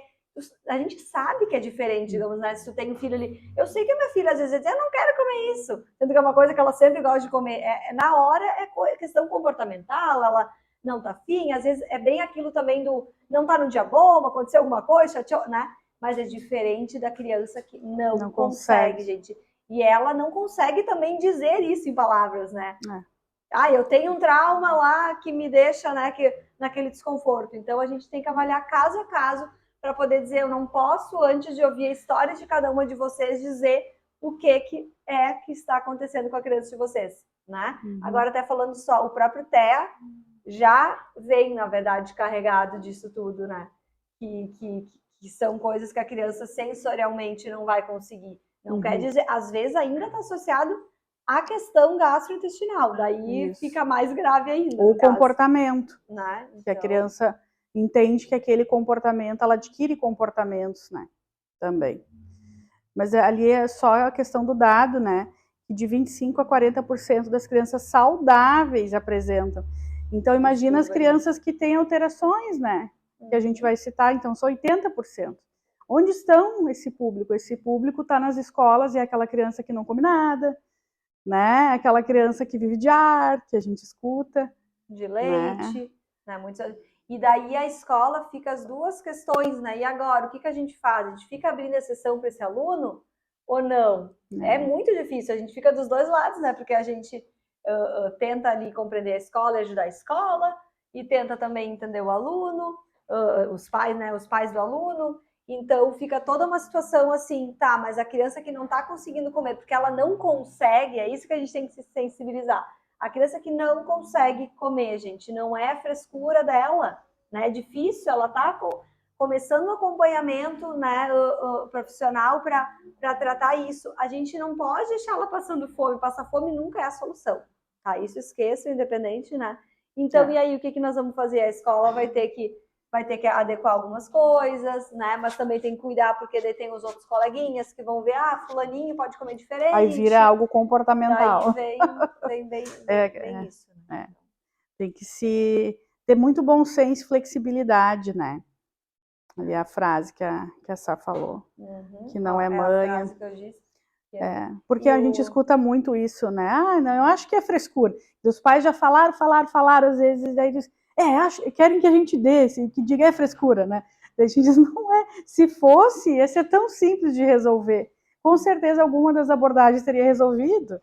A gente sabe que é diferente, digamos, né? Se tu tem um filho ali, eu sei que a minha filha às vezes diz, eu não quero comer isso, sendo que é uma coisa que ela sempre gosta de comer. Na hora é questão comportamental, ela não tá afim, às vezes é bem aquilo também do não tá no dia bom, aconteceu alguma coisa, chateou, né? Mas é diferente da criança que não consegue, gente. E ela não consegue também dizer isso em palavras, né? Eu tenho um trauma lá que me deixa, né, naquele desconforto. Então a gente tem que avaliar caso a caso para poder dizer, eu não posso, antes de ouvir a história de cada uma de vocês, dizer o que está acontecendo com a criança de vocês, né? Agora, até falando só, o próprio TEA já vem, na verdade, carregado disso tudo, né? Que são coisas que a criança sensorialmente não vai conseguir. Não quer dizer, às vezes ainda está associado à questão gastrointestinal, daí fica mais grave ainda. Ou comportamento, né? Então, que a criança entende que aquele comportamento, ela adquire comportamentos, né? Também. Mas ali é só a questão do dado, né? Que de 25% a 40% das crianças saudáveis apresentam. Então, imagina as crianças que têm alterações, né? Que a gente vai citar, então, são 80%. Onde estão esse público? Esse público está nas escolas e é aquela criança que não come nada, né? Aquela criança que vive de ar, que a gente escuta. De leite, né? E daí a escola fica as duas questões, né? E agora, o que a gente faz? A gente fica abrindo exceção para esse aluno ou não? É muito difícil, a gente fica dos dois lados, né? Porque a gente tenta ali compreender a escola e ajudar a escola, e tenta também entender o aluno, os pais, né? Os pais do aluno. Então fica toda uma situação assim, tá, mas a criança que não tá conseguindo comer, porque ela não consegue, é isso que a gente tem que se sensibilizar. A criança que não consegue comer, gente, não é frescura dela, né? É difícil, ela tá começando um acompanhamento, né, profissional para tratar isso. A gente não pode deixar ela passando fome, passar fome nunca é a solução, tá? Isso esqueça, independente, né? Então, e aí, o que nós vamos fazer? A escola vai ter que adequar algumas coisas, né? Mas também tem que cuidar, porque daí tem os outros coleguinhas que vão ver, fulaninho pode comer diferente. Aí vira algo comportamental. Daí vem isso. Né? Tem que ter muito bom senso e flexibilidade, né? Ali a frase que a Sá falou, que não é manha. A frase que eu disse. Porque a gente escuta muito isso, né? Não, eu acho que é frescura. E os pais já falaram, às vezes, daí diz, querem que a gente dê, que diga é frescura, né? Daí a gente diz, não é. Se fosse, ia ser tão simples de resolver. Com certeza alguma das abordagens teria resolvido,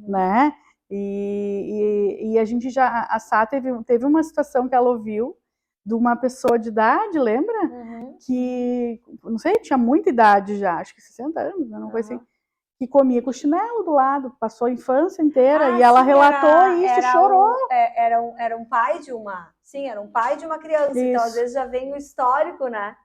né? E a gente a Sá teve uma situação que ela ouviu de uma pessoa de idade, lembra? Que, não sei, tinha muita idade já, acho que 60 anos, né? Não foi assim. Que comia com chinelo do lado, passou a infância inteira, e ela relatou isso e chorou. Era um pai de uma criança, isso. Então às vezes já vem o histórico, né?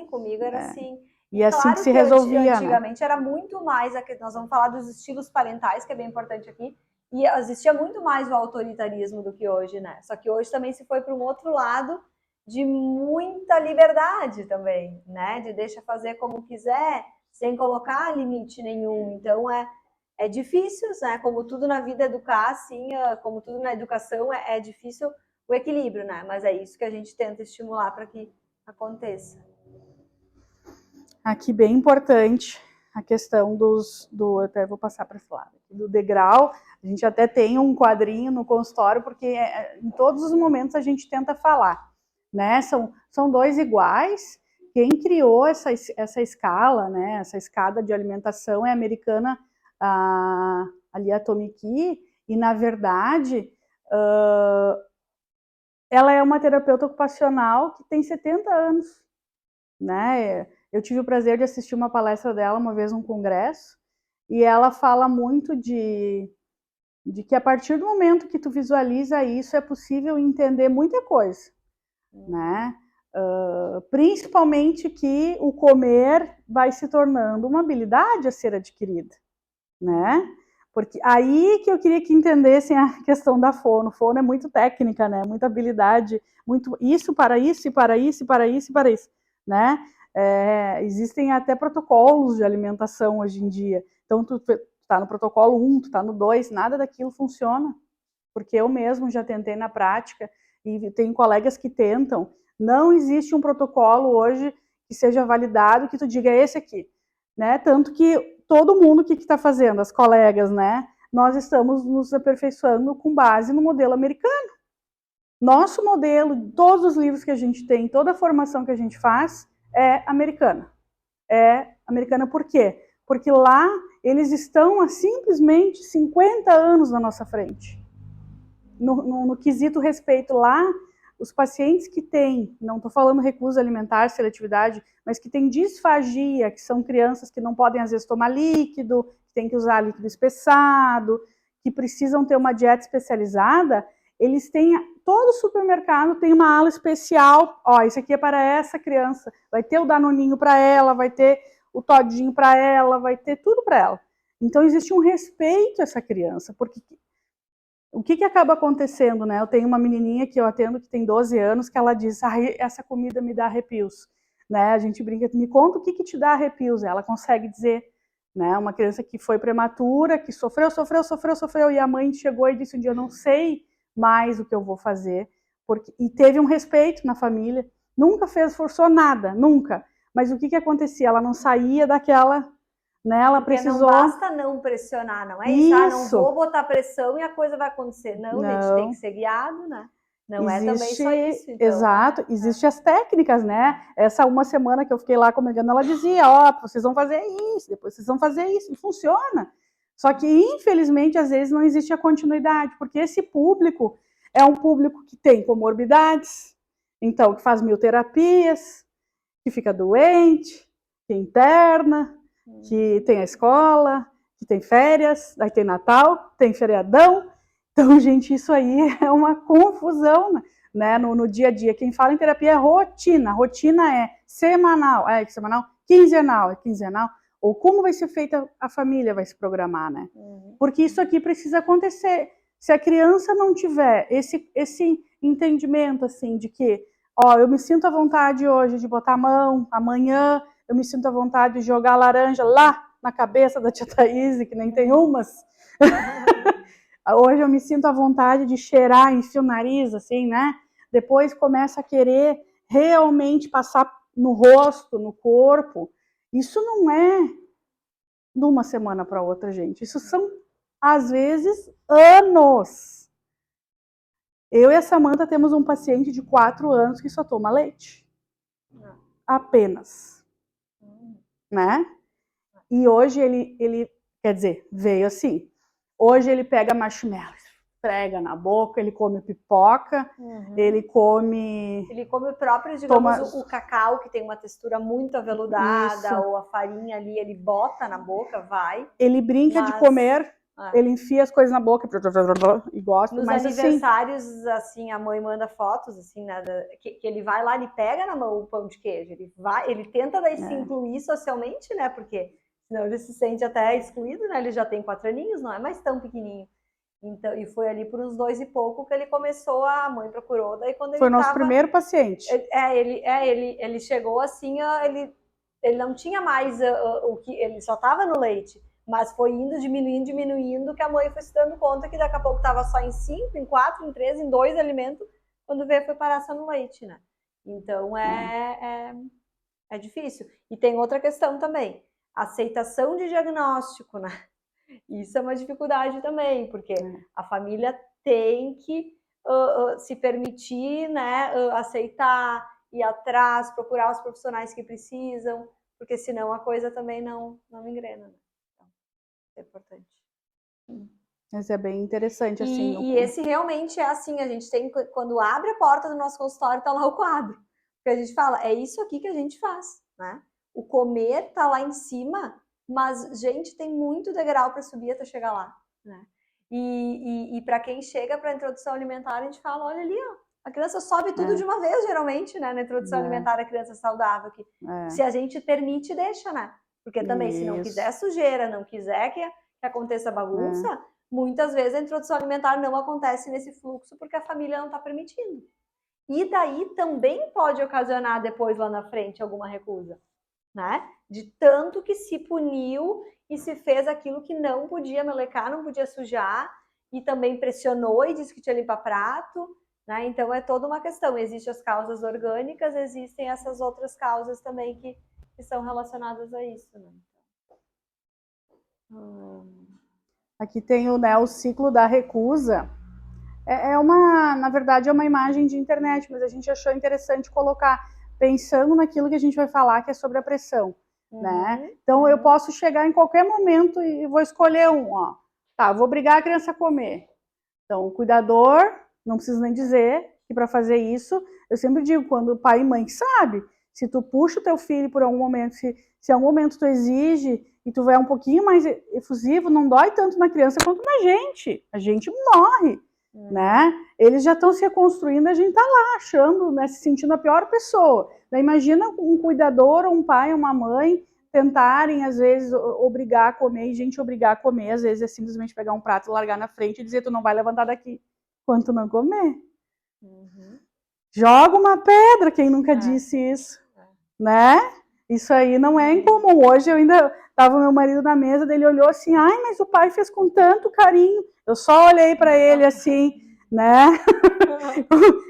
Comigo era assim. E assim claro que se resolvia, antigamente era muito mais, nós vamos falar dos estilos parentais, que é bem importante aqui, e existia muito mais o autoritarismo do que hoje, né? Só que hoje também se foi para um outro lado de muita liberdade também, né? De deixa fazer como quiser, sem colocar limite nenhum. Então é difícil, né? Como tudo na vida educar, assim, como tudo na educação, é difícil o equilíbrio, né? Mas é isso que a gente tenta estimular para que aconteça. Aqui bem importante a questão até vou passar para esse lado, do degrau. A gente até tem um quadrinho no consultório, porque em todos os momentos a gente tenta falar, né? São dois iguais. Quem criou essa escala, né? Essa escada de alimentação é a americana, ali a Tomiki, e na verdade ela é uma terapeuta ocupacional que tem 70 anos, né? Eu tive o prazer de assistir uma palestra dela uma vez num congresso, e ela fala muito de que a partir do momento que tu visualiza isso, é possível entender muita coisa, né? Principalmente que o comer vai se tornando uma habilidade a ser adquirida, né? Porque aí que eu queria que entendessem a questão da fono. Fono é muito técnica, né? Muita habilidade, muito isso para isso e para isso e para isso e para isso, né? Existem até protocolos de alimentação hoje em dia. Então, tu tá no protocolo 1, tu tá no 2, nada daquilo funciona. Porque eu mesmo já tentei na prática e tenho colegas que tentam. Não existe um protocolo hoje que seja validado, que tu diga esse aqui, né? Tanto que todo mundo que está fazendo, as colegas, né? Nós estamos nos aperfeiçoando com base no modelo americano. Nosso modelo, todos os livros que a gente tem, toda a formação que a gente faz é americana. É americana por quê? Porque lá eles estão há simplesmente 50 anos na nossa frente. No quesito respeito lá, os pacientes que têm, não estou falando recusa alimentar, seletividade, mas que têm disfagia, que são crianças que não podem às vezes tomar líquido, que têm que usar líquido espessado, que precisam ter uma dieta especializada, eles têm, todo supermercado tem uma ala especial, ó, isso aqui é para essa criança, vai ter o danoninho para ela, vai ter o todinho para ela, vai ter tudo para ela. Então existe um respeito a essa criança, porque o que acaba acontecendo, né? Eu tenho uma menininha que eu atendo que tem 12 anos que ela diz, essa comida me dá arrepios, né? A gente brinca, me conta o que te dá arrepios. Ela consegue dizer, né? Uma criança que foi prematura, que sofreu, e a mãe chegou e disse um dia, eu não sei mais o que eu vou fazer, e teve um respeito na família, nunca forçou nada, nunca. Mas o que acontecia? Ela não saía daquela... Né, ela precisou... Não basta não pressionar, não é isso? Ah, não vou botar pressão e a coisa vai acontecer. Não, a gente tem que ser guiado, né? Não é também só isso. Então, exato, existem as técnicas, né? Essa uma semana que eu fiquei lá comigo, ela dizia, ó, vocês vão fazer isso, depois vocês vão fazer isso, e funciona. Só que, infelizmente, às vezes não existe a continuidade, porque esse público é um público que tem comorbidades, então, que faz 1000 terapias, que fica doente, que interna, que tem a escola, que tem férias, aí tem Natal, tem feriadão. Então, gente, isso aí é uma confusão, né? No dia a dia. Quem fala em terapia é rotina. Rotina é semanal, quinzenal, quinzenal. Ou como vai ser feita a família, vai se programar, né? Porque isso aqui precisa acontecer. Se a criança não tiver esse entendimento, assim, de que, ó, eu me sinto à vontade hoje de botar a mão, amanhã eu me sinto à vontade de jogar a laranja lá na cabeça da tia Thaís, que nem tem umas. Hoje eu me sinto à vontade de cheirar, enfio o nariz, assim, né? Depois começa a querer realmente passar no rosto, no corpo. Isso não é de uma semana para outra, gente. Isso são, às vezes, anos. Eu e a Samanta temos um paciente de 4 anos que só toma leite. Apenas. Né? E hoje ele, quer dizer, veio assim. Hoje ele pega marshmallow, prega na boca, ele come pipoca, ele come o próprio, digamos, o cacau, que tem uma textura muito aveludada, isso. Ou a farinha ali, ele bota na boca, vai. Ele brinca de comer, ele enfia as coisas na boca e gosta. Nos aniversários, assim, a mãe manda fotos, assim, né, que ele vai lá, ele pega na mão o pão de queijo, ele tenta daí se incluir socialmente, né, porque senão ele se sente até excluído, né, ele já tem 4 aninhos, não é mais tão pequenininho. Então, e foi ali por uns 2 e pouco que ele começou, a mãe procurou, daí quando ele foi nosso primeiro paciente. Ele chegou assim, ele não tinha mais o que, ele só estava no leite, mas foi indo, diminuindo, que a mãe foi se dando conta que daqui a pouco estava só em 5, em 4, em 3, em 2 alimentos, quando veio foi parar só no leite, né? Então é difícil. E tem outra questão também, aceitação de diagnóstico, né? Isso é uma dificuldade também, porque a família tem que se permitir, né, aceitar, ir atrás, procurar os profissionais que precisam, porque senão a coisa também não engrena, né? Então, é importante. Mas é bem interessante, assim. E esse realmente é assim, a gente tem, quando abre a porta do nosso consultório, tá lá o quadro. Porque a gente fala, é isso aqui que a gente faz, né? O comer tá lá em cima, mas, gente, tem muito degrau para subir até chegar lá, né? E para quem chega para a introdução alimentar, a gente fala, olha ali, ó, A criança sobe tudo de uma vez, geralmente, né? Na introdução alimentar, a criança saudável. Que se a gente permite, deixa, né? Porque também, se não quiser sujeira, não quiser que aconteça bagunça, muitas vezes a introdução alimentar não acontece nesse fluxo porque a família não está permitindo. E daí também pode ocasionar depois, lá na frente, alguma recusa, né? De tanto que se puniu e se fez aquilo que não podia melecar, não podia sujar, e também pressionou e disse que tinha limpar prato, né? Então é toda uma questão. Existem as causas orgânicas, existem essas outras causas também que são relacionadas a isso, né? Aqui tem o ciclo da recusa. Na verdade, é uma imagem de internet, mas a gente achou interessante colocar, pensando naquilo que a gente vai falar, que é sobre a pressão, né? Então, eu posso chegar em qualquer momento e vou escolher vou obrigar a criança a comer. Então, o cuidador, não preciso nem dizer que para fazer isso, eu sempre digo, quando o pai e mãe sabe, se tu puxa o teu filho por algum momento, se em algum momento tu exige e tu é um pouquinho mais efusivo, não dói tanto na criança quanto na gente. A gente morre. Né? Eles já estão se reconstruindo, a gente tá lá achando, né, se sentindo a pior pessoa. Daí imagina um cuidador, um pai, uma mãe tentarem às vezes obrigar a comer, e gente obrigar a comer às vezes é simplesmente pegar um prato, largar na frente e dizer tu não vai levantar daqui enquanto tu não comer. Joga uma pedra, quem nunca disse isso, né? Isso aí não é incomum. Hoje eu ainda tava meu marido na mesa, dele olhou assim, ai, mas o pai fez com tanto carinho. Eu só olhei para ele assim, né?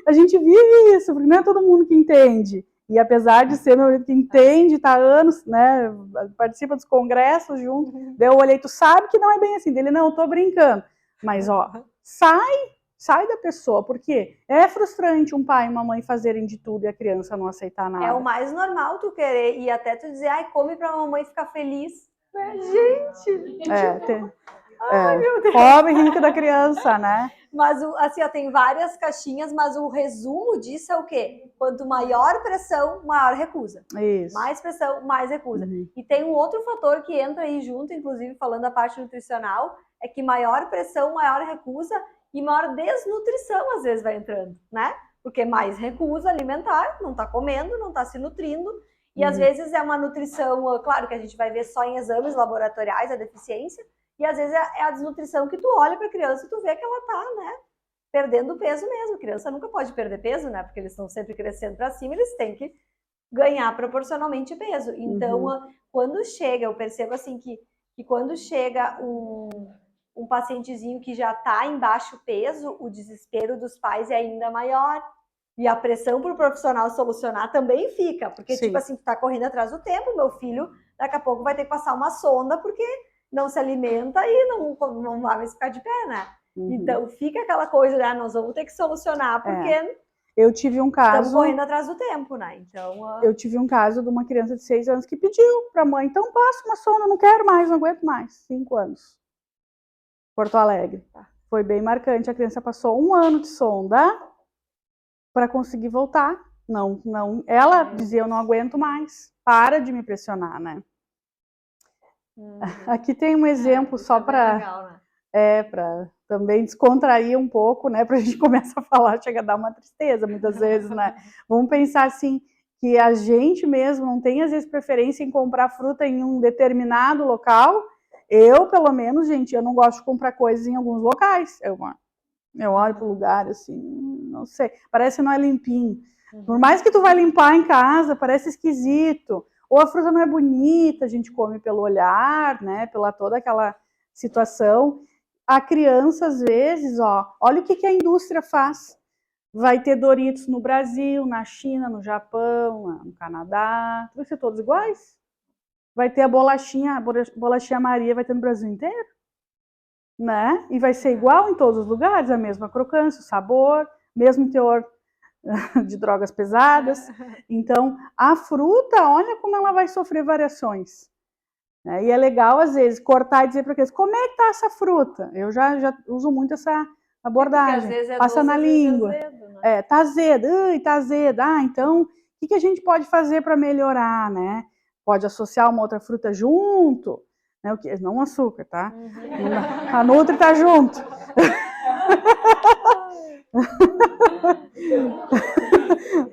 A gente vive isso, porque não é todo mundo que entende. E apesar de ser meu marido que entende, tá há anos, né? Participa dos congressos junto. Daí eu olhei, tu sabe que não é bem assim. Dele, não, eu tô brincando. Mas, sai da pessoa, porque é frustrante um pai e uma mãe fazerem de tudo e a criança não aceitar nada. É o mais normal tu querer e até tu dizer, ai, come pra mamãe ficar feliz. Gente! Ai, meu Deus. Pobre rica da criança, né? Mas, assim, tem várias caixinhas, mas o resumo disso é o quê? Quanto maior pressão, maior recusa. Isso. Mais pressão, mais recusa. E tem um outro fator que entra aí junto, inclusive falando da parte nutricional, é que maior pressão, maior recusa e maior desnutrição às vezes vai entrando, né? Porque mais recusa alimentar, não tá comendo, não tá se nutrindo. E às vezes é uma nutrição, claro que a gente vai ver só em exames laboratoriais a deficiência, e às vezes é a desnutrição que tu olha para a criança e tu vê que ela tá, né, perdendo peso mesmo. A criança nunca pode perder peso, né, porque eles estão sempre crescendo para cima, eles têm que ganhar proporcionalmente peso. Então, quando chega, eu percebo assim que quando chega um pacientezinho que já tá em baixo peso, o desespero dos pais é ainda maior. E a pressão pro profissional solucionar também fica, porque tipo assim, tu tá correndo atrás do tempo, meu filho daqui a pouco vai ter que passar uma sonda porque não se alimenta e não vai mais ficar de pé, né? Então fica aquela coisa, né? Nós vamos ter que solucionar porque eu tive um caso, estamos correndo atrás do tempo, né? Então eu tive um caso de uma criança de 6 anos que pediu pra mãe, então passa uma sonda, não quero mais, não aguento mais. 5 anos. Porto Alegre. Foi bem marcante, a criança passou 1 ano de sonda para conseguir voltar. Não, ela dizia, eu não aguento mais, para de me pressionar, né? Aqui tem um exemplo só para para também descontrair um pouco, né? Para a gente começar a falar, chega a dar uma tristeza muitas vezes, né? Vamos pensar assim, que a gente mesmo não tem às vezes preferência em comprar fruta em um determinado local. Eu, pelo menos, gente, eu não gosto de comprar coisas em alguns locais. Eu olho pro lugar assim, não sei, parece que não é limpinho. Por mais que tu vai limpar em casa, parece esquisito. Ou a fruta não é bonita, a gente come pelo olhar, né? Pela toda aquela situação. A criança, às vezes, olha o que a indústria faz. Vai ter Doritos no Brasil, na China, no Japão, no Canadá. Vai ser todos iguais? Vai ter a bolachinha Maria, vai ter no Brasil inteiro? Né? E vai ser igual em todos os lugares, a mesma crocância, o sabor, mesmo teor de drogas pesadas. Então, a fruta, olha como ela vai sofrer variações. Né? E é legal, às vezes, cortar e dizer para eles, como é que tá essa fruta? Eu já uso muito essa abordagem. Passa na língua. Azedo, né? Tá azedo, tá azedo. Então, o que a gente pode fazer para melhorar, né? Pode associar uma outra fruta junto, né? Não açúcar, tá? A Nutri tá junto.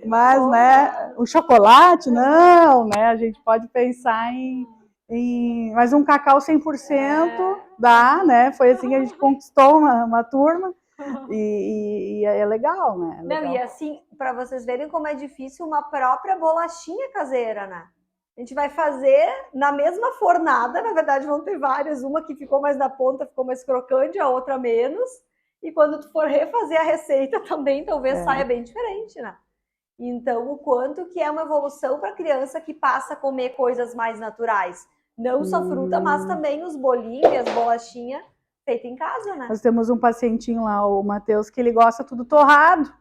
Mas, né, o chocolate, não, né? A gente pode pensar mas um cacau 100% dá, né? Foi assim que a gente conquistou uma turma e é legal, né? É legal. Não, e assim, para vocês verem como é difícil uma própria bolachinha caseira, né? A gente vai fazer na mesma fornada, na verdade vão ter várias, uma que ficou mais na ponta, ficou mais crocante, a outra menos. E quando tu for refazer a receita também, talvez saia bem diferente, né? Então, o quanto que é uma evolução para a criança que passa a comer coisas mais naturais. Não só fruta, mas também os bolinhos e as bolachinhas feitas em casa, né? Nós temos um pacientinho lá, o Matheus, que ele gosta tudo torrado.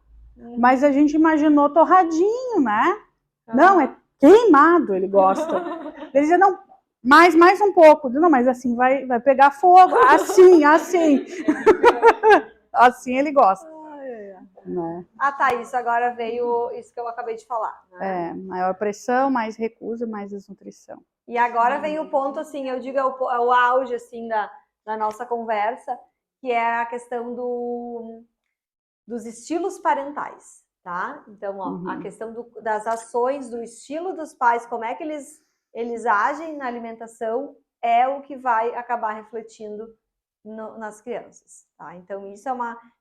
Mas a gente imaginou torradinho, né? Não, é queimado, ele gosta. Ele dizia, não, mais um pouco. Não, mas assim vai pegar fogo. Assim. Assim ele gosta. Né? Tá, isso agora veio isso que eu acabei de falar. Né? Maior pressão, mais recusa, mais desnutrição. E agora vem o ponto, assim, eu digo, é o auge, assim, da nossa conversa, que é a questão dos estilos parentais, tá? Então, ó, a questão das ações, do estilo dos pais, como é que eles agem na alimentação, é o que vai acabar refletindo nas crianças, tá? Então, isso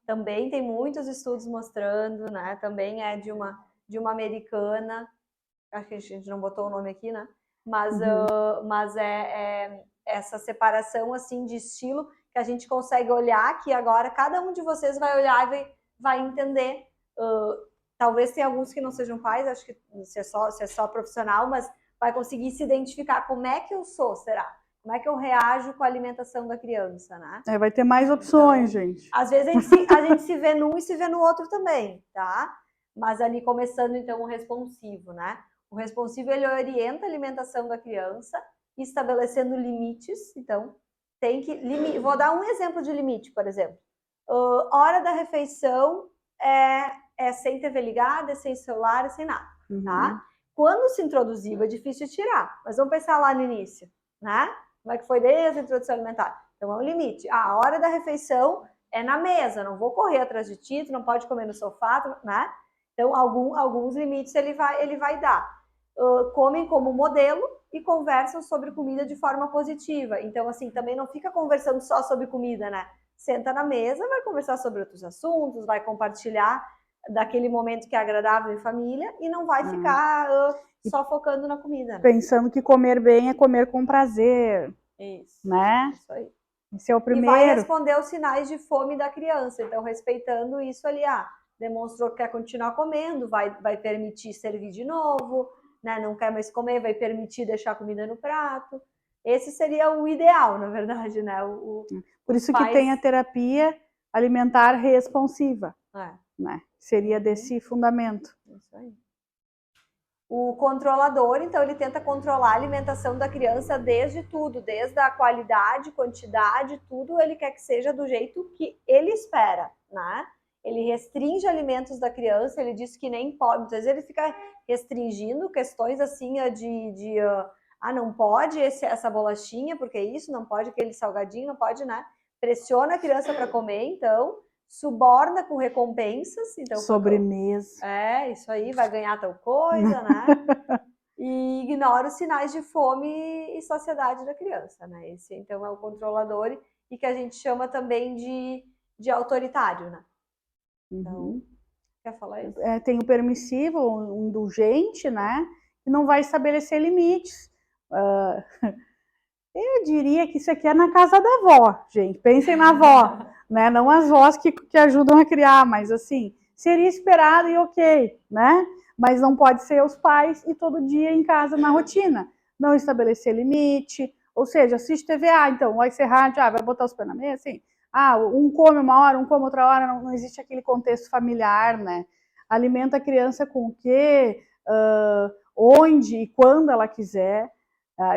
também tem muitos estudos mostrando, né? Também é de uma americana, acho que a gente não botou o nome aqui, né? Mas é essa separação, assim, de estilo que a gente consegue olhar, que agora cada um de vocês vai olhar e vai entender. Talvez tenha alguns que não sejam pais, acho que se é só profissional, mas vai conseguir se identificar como é que eu sou, será? Como é que eu reajo com a alimentação da criança, né? Vai ter mais opções, então, gente. Às vezes a gente se vê num e se vê no outro também, tá? Mas ali começando, então, o responsivo, né? O responsivo, ele orienta a alimentação da criança, estabelecendo limites. Então, vou dar um exemplo de limite, por exemplo. Hora da refeição é sem TV ligada, é sem celular, é sem nada, tá? Quando se introduziu, é difícil tirar, mas vamos pensar lá no início, né? Como é que foi desde a introdução alimentar? Então, é um limite. A hora da refeição é na mesa, não vou correr atrás de ti, tu não pode comer no sofá, né? Então, alguns limites ele vai dar. Comem como modelo e conversam sobre comida de forma positiva. Então, assim, também não fica conversando só sobre comida, né? Senta na mesa, vai conversar sobre outros assuntos, vai compartilhar daquele momento que é agradável em família e não vai ficar só focando na comida. Né? Pensando que comer bem é comer com prazer. Isso. Né? Isso aí. Esse é o primeiro. E vai responder os sinais de fome da criança. Então, respeitando isso ali, demonstrou que quer continuar comendo, vai permitir servir de novo, né? Não quer mais comer, vai permitir deixar a comida no prato. Esse seria o ideal, na verdade, né? Por isso que tem a terapia alimentar responsiva, né? Seria desse fundamento. Isso aí. O controlador, então, ele tenta controlar a alimentação da criança desde tudo, desde a qualidade, quantidade, tudo ele quer que seja do jeito que ele espera, né? Ele restringe alimentos da criança, ele diz que nem pode, às vezes ele fica restringindo questões assim não pode essa bolachinha, porque isso, não pode aquele salgadinho, não pode, né? Pressiona a criança para comer, então, suborna com recompensas. Então, sobremesa. Isso aí, vai ganhar tal coisa, né? E ignora os sinais de fome e saciedade da criança, né? Esse, então, é o controlador e que a gente chama também de autoritário, né? Então, quer falar isso? Tem o permissivo, o indulgente, né? Que não vai estabelecer limites. Eu diria que isso aqui é na casa da avó, gente. Pensem na avó, né? Não as vós que ajudam a criar, mas assim, seria esperado e ok, né? Mas não pode ser os pais e todo dia em casa na rotina. Não estabelecer limite, ou seja, assiste TVA, então vai ser rádio, vai botar os pés na mesa, assim. Um come uma hora, um come outra hora, não existe aquele contexto familiar, né? Alimenta a criança com o quê, onde e quando ela quiser.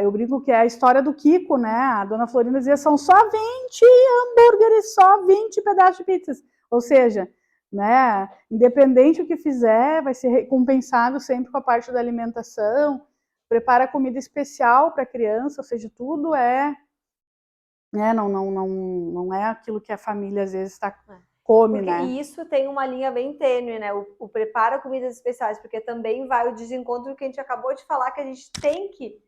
Eu brinco que é a história do Kiko, né? A dona Florinda dizia, são só 20 hambúrgueres, só 20 pedaços de pizzas. Ou seja, né? Independente do que fizer, vai ser recompensado sempre com a parte da alimentação. Prepara comida especial para a criança, ou seja, tudo não é aquilo que a família às vezes está come, Porque né? isso tem uma linha bem tênue, né? O prepara comidas especiais, porque também vai o desencontro do que a gente acabou de falar, que a gente tem que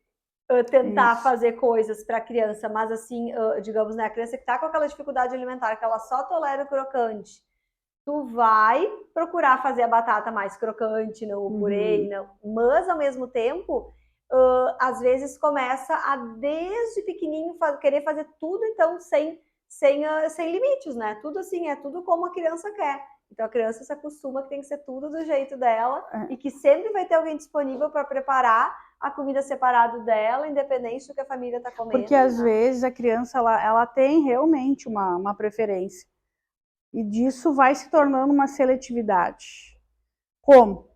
tentar Isso. fazer coisas para a criança, mas assim, digamos, né, a criança que está com aquela dificuldade alimentar, que ela só tolera o crocante, tu vai procurar fazer a batata mais crocante, não o purê, não. Mas ao mesmo tempo, às vezes começa a desde pequenininho querer fazer tudo, então sem limites, né? Tudo assim, é tudo como a criança quer. Então a criança se acostuma que tem que ser tudo do jeito dela e que sempre vai ter alguém disponível para preparar a comida separado dela, independente do que a família está comendo. Porque às vezes a criança ela tem realmente uma preferência. E disso vai se tornando uma seletividade. Como?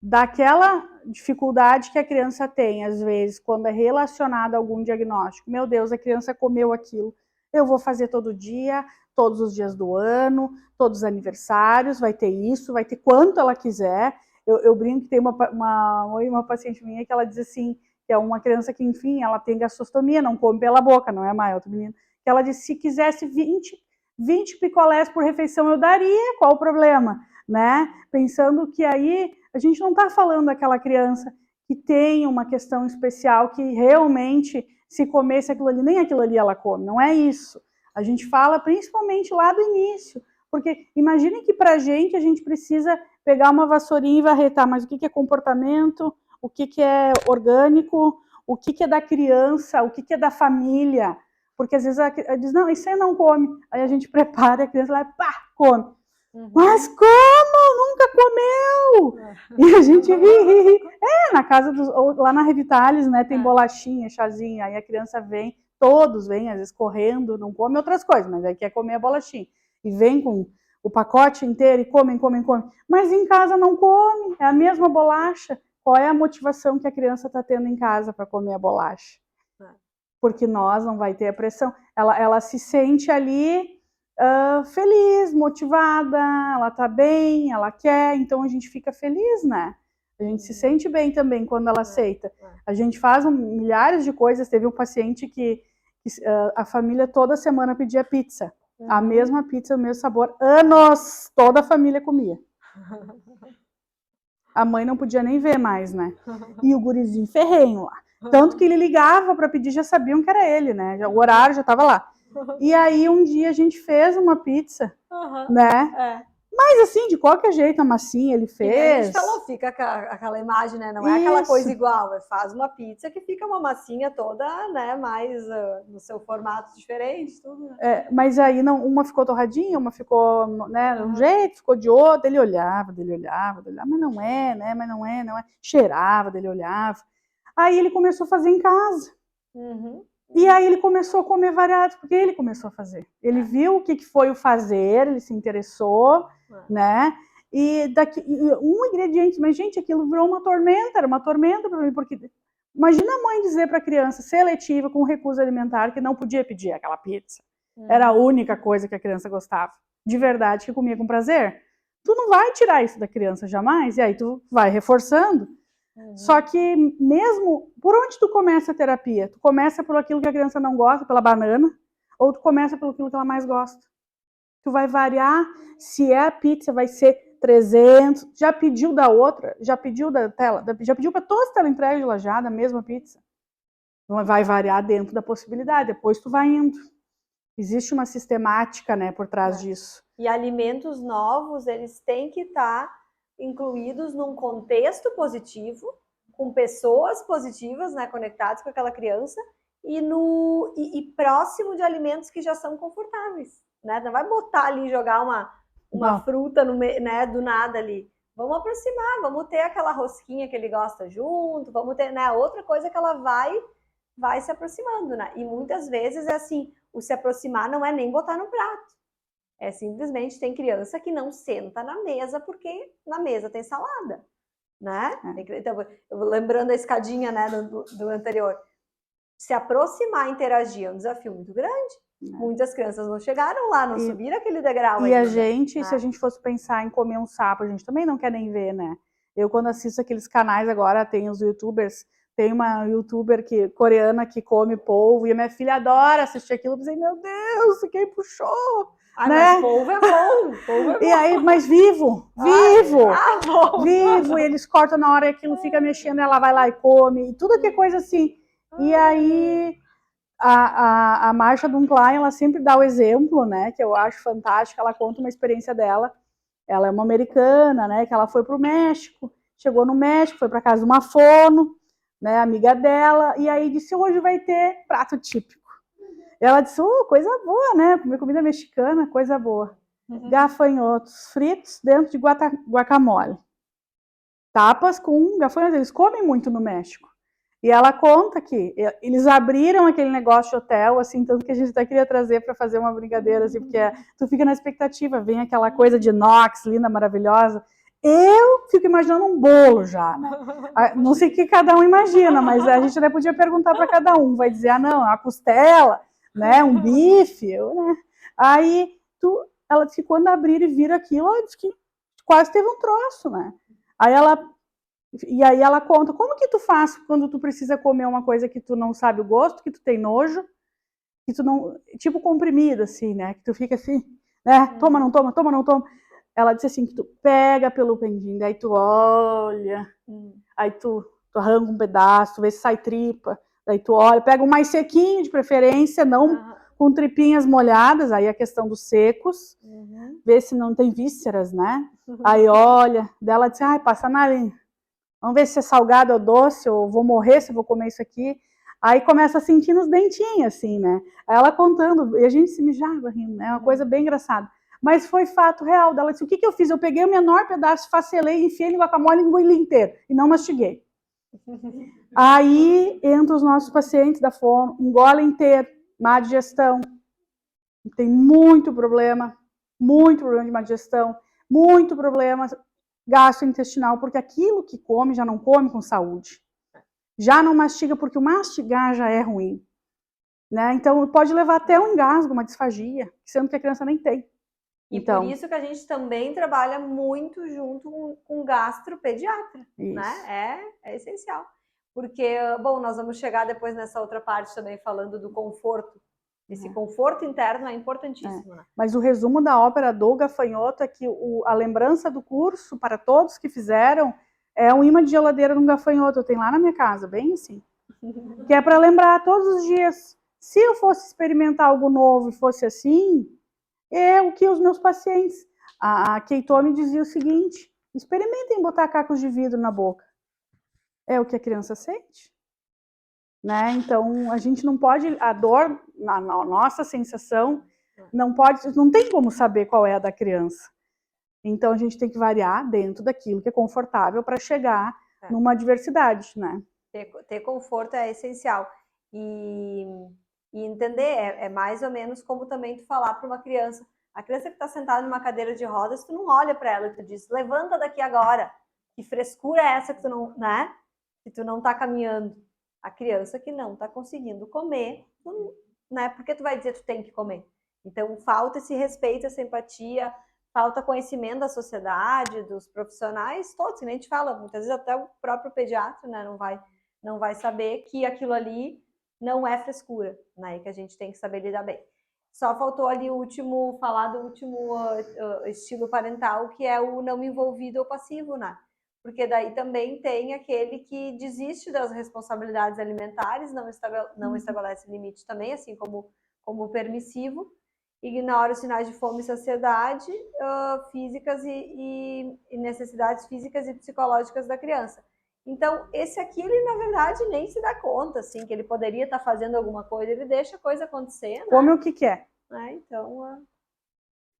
Daquela dificuldade que a criança tem, às vezes, quando é relacionada a algum diagnóstico. Meu Deus, a criança comeu aquilo. Eu vou fazer todo dia, todos os dias do ano, todos os aniversários, vai ter isso, vai ter quanto ela quiser. Eu brinco que tem uma paciente minha que ela diz assim, que é uma criança que, enfim, ela tem gastrostomia, não come pela boca, não é maior, outra menina, que ela disse, se quisesse 20 picolés por refeição eu daria, qual o problema? Né? Pensando que aí a gente não está falando daquela criança que tem uma questão especial, que realmente se comesse aquilo ali, nem aquilo ali ela come, não é isso. A gente fala principalmente lá do início, porque imaginem que pra gente a gente precisa pegar uma vassourinha e varrer, tá, mas o que é comportamento, o que é orgânico, o que é da criança, o que é da família, porque às vezes ela diz, não, isso aí não come, aí a gente prepara, a criança lá, pá, come. Mas como? Nunca comeu! E a gente ri. Na casa lá na Revitalis, né, tem bolachinha, chazinho, aí a criança vem, todos vêm, às vezes correndo, não come outras coisas, mas aí quer comer a bolachinha. E vem com o pacote inteiro e comem. Mas em casa não come, é a mesma bolacha. Qual é a motivação que a criança está tendo em casa para comer a bolacha? Porque nós não vai ter a pressão. Ela se sente ali feliz, motivada, ela tá bem, ela quer, então a gente fica feliz, né? A gente se sente bem também quando ela aceita. A gente faz milhares de coisas. Teve um paciente que a família toda semana pedia pizza. A mesma pizza, o mesmo sabor. Anos! Toda a família comia. A mãe não podia nem ver mais, né? E o gurizinho ferrenho lá. Tanto que ele ligava para pedir, já sabiam que era ele, né? O horário já estava lá. E aí um dia a gente fez uma pizza, né? Mas assim, de qualquer jeito, a massinha ele fez. E a gente falou, fica aquela imagem, né? Não é aquela coisa igual, faz uma pizza que fica uma massinha toda, né? Mais no seu formato diferente, tudo. Né? Mas aí não, uma ficou torradinha, uma ficou, né, de um jeito, ficou de outro. Ele olhava, mas não é, né? Mas não é. Cheirava, ele olhava. Aí ele começou a fazer em casa. E aí ele começou a comer variados, porque ele começou a fazer. Ele viu o que foi o fazer, ele se interessou, né? E um ingrediente, mas gente, aquilo virou uma tormenta, era uma tormenta para mim, porque imagina a mãe dizer para a criança seletiva com recusa alimentar que não podia pedir aquela pizza. Era a única coisa que a criança gostava, de verdade, que comia com prazer. Tu não vai tirar isso da criança jamais, e aí tu vai reforçando. Só que mesmo, por onde tu começa a terapia? Tu começa por aquilo que a criança não gosta, pela banana, ou tu começa pelo aquilo que ela mais gosta? Tu vai variar, se é a pizza vai ser 300, já pediu da outra, já pediu da tela, já pediu para todas as teleentregas de Lajeado a mesma pizza. Vai variar dentro da possibilidade, depois tu vai indo. Existe uma sistemática, né, por trás disso. E alimentos novos, eles têm que estar incluídos num contexto positivo, com pessoas positivas, né, conectadas com aquela criança, e próximo de alimentos que já são confortáveis, né? Não vai botar ali, jogar uma fruta no meio, né, do nada ali. Vamos aproximar, vamos ter aquela rosquinha que ele gosta junto, vamos ter, né, outra coisa que ela vai se aproximando, né? E muitas vezes é assim, o se aproximar não é nem botar no prato. É simplesmente, tem criança que não senta na mesa porque na mesa tem salada, né? Então, lembrando a escadinha, né, do anterior, se aproximar, interagir é um desafio muito grande. Muitas crianças não chegaram lá, não subiram aquele degrau ainda. E a gente, se a gente fosse pensar em comer um sapo, a gente também não quer nem ver, né? Eu, quando assisto aqueles canais agora, tem os youtubers, tem uma youtuber coreana que come polvo, e a minha filha adora assistir aquilo, eu pensei, meu Deus, quem puxou? Ah, né? mas polvo é bom, polvo é bom. E aí, mas vivo, vivo, e eles cortam na hora e aquilo fica mexendo, ela vai lá e come, e tudo que é coisa assim. E aí, a Marsha Dunklein, ela sempre dá o exemplo, né, que eu acho fantástico, ela conta uma experiência dela, ela é uma americana, né, que ela foi para o México, chegou no México, foi para casa de uma fono, né, amiga dela, e aí disse, hoje vai ter prato típico. Ela disse, coisa boa, né, comer comida mexicana, coisa boa. Gafanhotos fritos dentro de guacamole. Tapas com gafanhotos, eles comem muito no México. E ela conta que eles abriram aquele negócio de hotel, assim, tanto que a gente até queria trazer para fazer uma brincadeira, assim, porque tu fica na expectativa, vem aquela coisa de inox, linda, maravilhosa. Eu fico imaginando um bolo já, né? Não sei o que cada um imagina, mas a gente até podia perguntar para cada um. Vai dizer, não, a costela, né, um bife, né? Aí, ela disse que quando abrir e vir aquilo, ela disse que quase teve um troço, né? E aí ela conta, como que tu faz quando tu precisa comer uma coisa que tu não sabe o gosto, que tu tem nojo, que tu não... Tipo comprimido, assim, né? Que tu fica assim, né? Toma, não toma, toma, não toma. Ela disse assim, que tu pega pelo pendinho, daí tu olha, aí tu arranca um pedaço, tu vê se sai tripa, daí tu olha, pega um mais sequinho de preferência, não com tripinhas molhadas, aí a questão dos secos, vê se não tem vísceras, né? Aí olha, daí ela diz, ai, passa na linha. Vamos ver se é salgado ou doce, ou vou morrer se eu vou comer isso aqui. Aí começa a sentir nos dentinhos, assim, né? Aí ela contando, e a gente se mijava rindo, né? É uma coisa bem engraçada. Mas foi fato real dela. Disse, o que eu fiz? Eu peguei o menor pedaço, facelei, enfiei no guacamole e engoli inteiro. E não mastiguei. Aí entra os nossos pacientes da fome, engole inteiro, má digestão. Tem muito problema de má digestão, muito problema gastrointestinal, porque aquilo que come já não come com saúde. Já não mastiga, porque o mastigar já é ruim. Né? Então, pode levar até um engasgo, uma disfagia, sendo que a criança nem tem. E então, por isso que a gente também trabalha muito junto com gastropediatra, né? É essencial. Porque, bom, nós vamos chegar depois nessa outra parte também falando do conforto. Esse conforto interno é importantíssimo. Né? Mas o resumo da ópera do gafanhoto é que a lembrança do curso, para todos que fizeram, é um imã de geladeira num gafanhoto. Eu tenho lá na minha casa, bem assim. Que é para lembrar todos os dias. Se eu fosse experimentar algo novo e fosse assim, é o que os meus pacientes... A Keitô me dizia o seguinte, experimentem botar cacos de vidro na boca. É o que a criança sente. Né? Então, a gente não pode, a dor, na nossa sensação, não tem como saber qual é a da criança. Então, a gente tem que variar dentro daquilo que é confortável para chegar numa diversidade, né? Ter conforto é essencial. E entender, é mais ou menos como também tu falar para uma criança, a criança que está sentada numa cadeira de rodas, tu não olha para ela e tu diz, levanta daqui agora, que frescura é essa que tu não, né? Que tu não está caminhando. A criança que não está conseguindo comer, né? Porque tu vai dizer que tu tem que comer. Então, falta esse respeito, essa empatia, falta conhecimento da sociedade, dos profissionais, todos, que nem a gente fala, muitas vezes até o próprio pediatra, né, não vai saber que aquilo ali não é frescura, né, e que a gente tem que saber lidar bem. Só faltou ali falar do último estilo parental, que é o não envolvido ou passivo, né? Porque daí também tem aquele que desiste das responsabilidades alimentares, não estabelece limite também, assim como o permissivo, ignora os sinais de fome e saciedade físicas e necessidades físicas e psicológicas da criança. Então, esse aqui, ele na verdade nem se dá conta, assim, que ele poderia estar fazendo alguma coisa, ele deixa a coisa acontecer, né? Come o que quer. Então...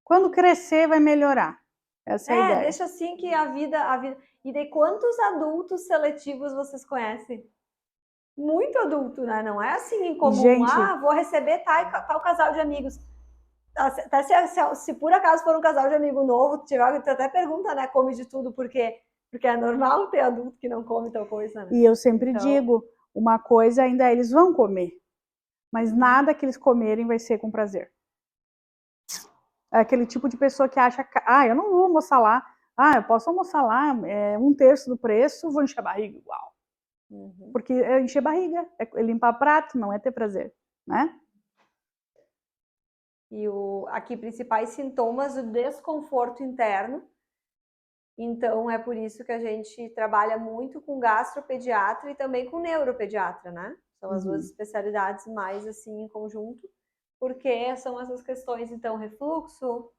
Quando crescer, vai melhorar. Essa é a ideia. Deixa assim que a vida... E daí, quantos adultos seletivos vocês conhecem? Muito adulto, né? Não é assim em comum, gente... vou receber tal casal de amigos. Até se por acaso for um casal de amigo novo, tu até pergunta, né? Come de tudo, porque é normal ter adulto que não come tal coisa, né? E eu sempre digo, uma coisa ainda eles vão comer, mas nada que eles comerem vai ser com prazer. É aquele tipo de pessoa que acha, eu não vou almoçar lá, eu posso almoçar lá, é 1/3 do preço, vou encher a barriga igual. Porque é encher barriga, é limpar prato, não é ter prazer, né? E aqui, principais sintomas do desconforto interno. Então, é por isso que a gente trabalha muito com gastropediatra e também com neuropediatra, né? São as duas especialidades mais, assim, em conjunto, porque são essas questões, então, refluxo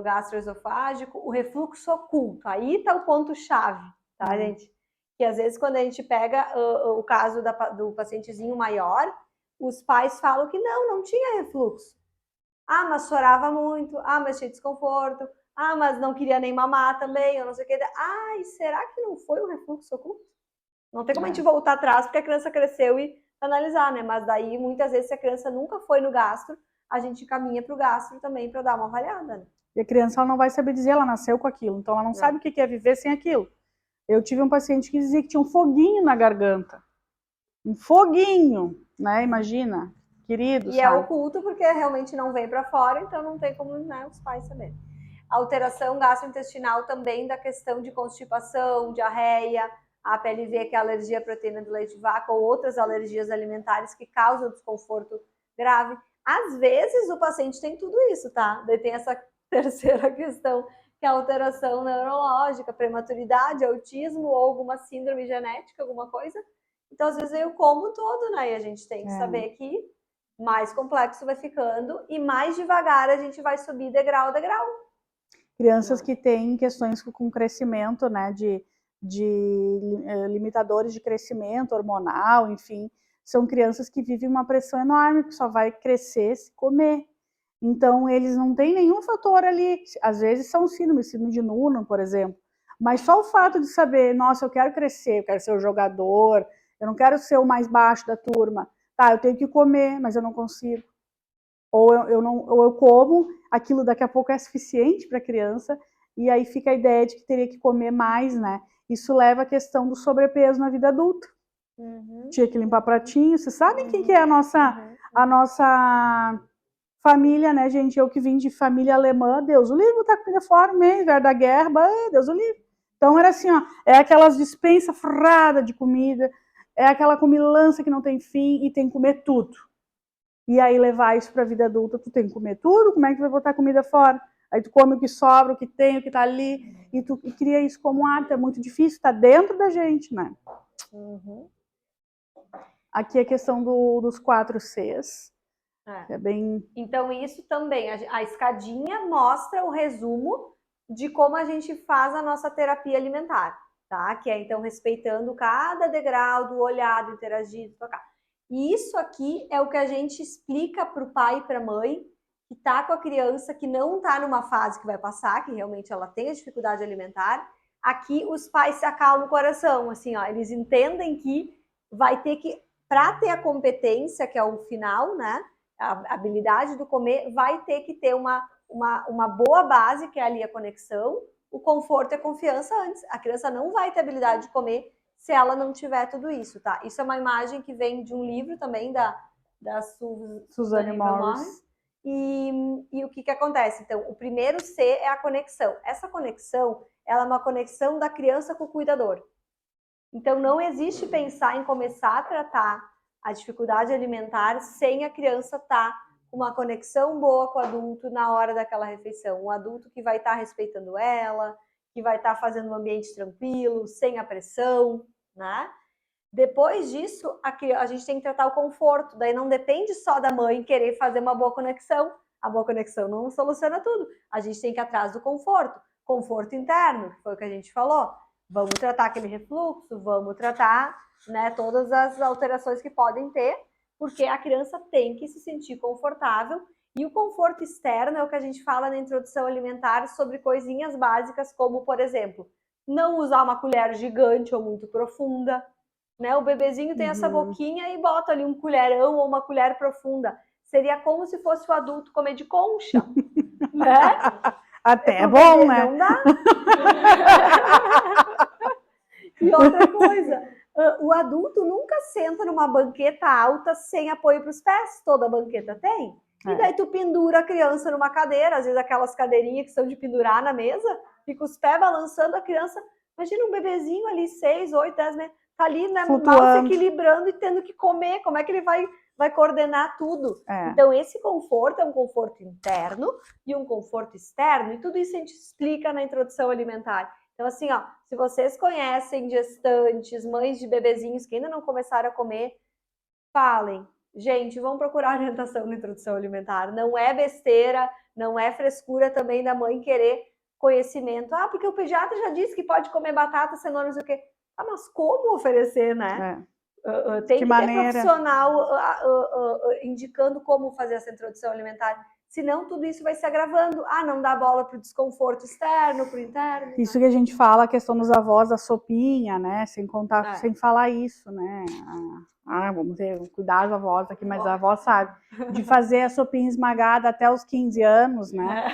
gastroesofágico, o refluxo oculto. Aí tá o ponto-chave, tá, gente? Que às vezes, quando a gente pega o caso do pacientezinho maior, os pais falam que não tinha refluxo. Ah, mas chorava muito. Ah, mas tinha desconforto. Ah, mas não queria nem mamar também, eu não sei o que. Ai, será que não foi um refluxo oculto? Não tem como a gente voltar atrás, porque a criança cresceu e analisar, né? Mas daí, muitas vezes, se a criança nunca foi no gastro, a gente caminha para o gastro também para dar uma avaliada, né? E a criança ela não vai saber dizer, ela nasceu com aquilo, então ela não sabe o que é viver sem aquilo. Eu tive um paciente que dizia que tinha um foguinho na garganta. Um foguinho, né? Imagina, querido, e sabe? É oculto porque realmente não vem para fora, então não tem como, né, os pais saberem. Alteração gastrointestinal também da questão de constipação, diarreia, a PLV, que é a alergia à proteína do leite de vaca, ou outras alergias alimentares que causam desconforto grave. Às vezes o paciente tem tudo isso, tá? Daí tem essa terceira questão, que é a alteração neurológica, prematuridade, autismo ou alguma síndrome genética, alguma coisa. Então, às vezes, vem o combo todo, né? E a gente tem que saber que mais complexo vai ficando e mais devagar a gente vai subir degrau a degrau. Crianças que têm questões com crescimento, né, de limitadores de crescimento hormonal, enfim, são crianças que vivem uma pressão enorme, que só vai crescer se comer. Então, eles não têm nenhum fator ali, às vezes são síndrome de Noonan, por exemplo, mas só o fato de saber, nossa, eu quero crescer, eu quero ser o jogador, eu não quero ser o mais baixo da turma, tá, eu tenho que comer, mas eu não consigo. Ou eu como, aquilo daqui a pouco é suficiente para a criança, e aí fica a ideia de que teria que comer mais, né? Isso leva à questão do sobrepeso na vida adulta. Tinha que limpar pratinho. Vocês sabem quem que é a nossa família, né, gente? Eu que vim de família alemã, Deus o livre, botar comida fora no meio, da guerra, Deus o livre. Então era assim, ó, é aquelas dispensas furradas de comida, é aquela comilança que não tem fim e tem que comer tudo. E aí levar isso para a vida adulta, tu tem que comer tudo, como é que tu vai botar comida fora? Aí tu come o que sobra, o que tem, o que tá ali, e tu cria isso como hábito, é muito difícil, tá dentro da gente, né? Aqui a questão dos 4 Cs. É bem... Então isso também, a escadinha mostra o resumo de como a gente faz a nossa terapia alimentar, tá? Que é então respeitando cada degrau do olhar, do interagir, do tocar. E isso aqui é o que a gente explica para o pai e para a mãe que está com a criança que não está numa fase que vai passar, que realmente ela tem a dificuldade alimentar. Aqui os pais se acalmam o coração, assim, ó, eles entendem que vai ter que, para ter a competência, que é o final, né, a habilidade do comer, vai ter que ter uma boa base, que é ali a conexão, o conforto e a confiança antes. A criança não vai ter habilidade de comer se ela não tiver tudo isso, tá? Isso é uma imagem que vem de um livro também da Suzanne Morris. E o que acontece? Então, o primeiro C é a conexão. Essa conexão, ela é uma conexão da criança com o cuidador. Então, não existe pensar em começar a tratar a dificuldade alimentar sem a criança estar com uma conexão boa com o adulto na hora daquela refeição. Um adulto que vai estar respeitando ela, que vai estar fazendo um ambiente tranquilo, sem a pressão, né? Depois disso, a gente tem que tratar o conforto. Daí não depende só da mãe querer fazer uma boa conexão. A boa conexão não soluciona tudo. A gente tem que ir atrás do conforto. Conforto interno, que foi o que a gente falou. Vamos tratar aquele refluxo, vamos tratar, né, todas as alterações que podem ter, porque a criança tem que se sentir confortável. E o conforto externo é o que a gente fala na introdução alimentar sobre coisinhas básicas, como, por exemplo, não usar uma colher gigante ou muito profunda, né? O bebezinho tem essa boquinha e bota ali um colherão ou uma colher profunda. Seria como se fosse o adulto comer de concha, né? Até é bom, né? Não dá. E outra coisa, o adulto nunca senta numa banqueta alta sem apoio para os pés. Toda banqueta tem. E daí tu pendura a criança numa cadeira, às vezes aquelas cadeirinhas que são de pendurar na mesa, fica os pés balançando a criança. Imagina um bebezinho ali, 6, 8, 10 meses, tá ali, né, mal se equilibrando e tendo que comer. Como é que ele vai vai coordenar tudo. É. Então, esse conforto é um conforto interno e um conforto externo, e tudo isso a gente explica na introdução alimentar. Então, assim, ó, se vocês conhecem gestantes, mães de bebezinhos que ainda não começaram a comer, falem. Gente, vão procurar orientação na introdução alimentar. Não é besteira, não é frescura também da mãe querer conhecimento. Ah, porque o pediatra já disse que pode comer batata, cenoura, não sei o quê. Ah, mas como oferecer, né? Tem que ter profissional indicando como fazer essa introdução alimentar. Senão tudo isso vai se agravando. Ah, não dá bola para o desconforto externo, para o interno. Isso que a gente fala, a questão dos avós da sopinha, né? Sem contar, sem falar isso, né? Vamos cuidar das avós aqui, mas a avó sabe. De fazer a sopinha esmagada até os 15 anos, né?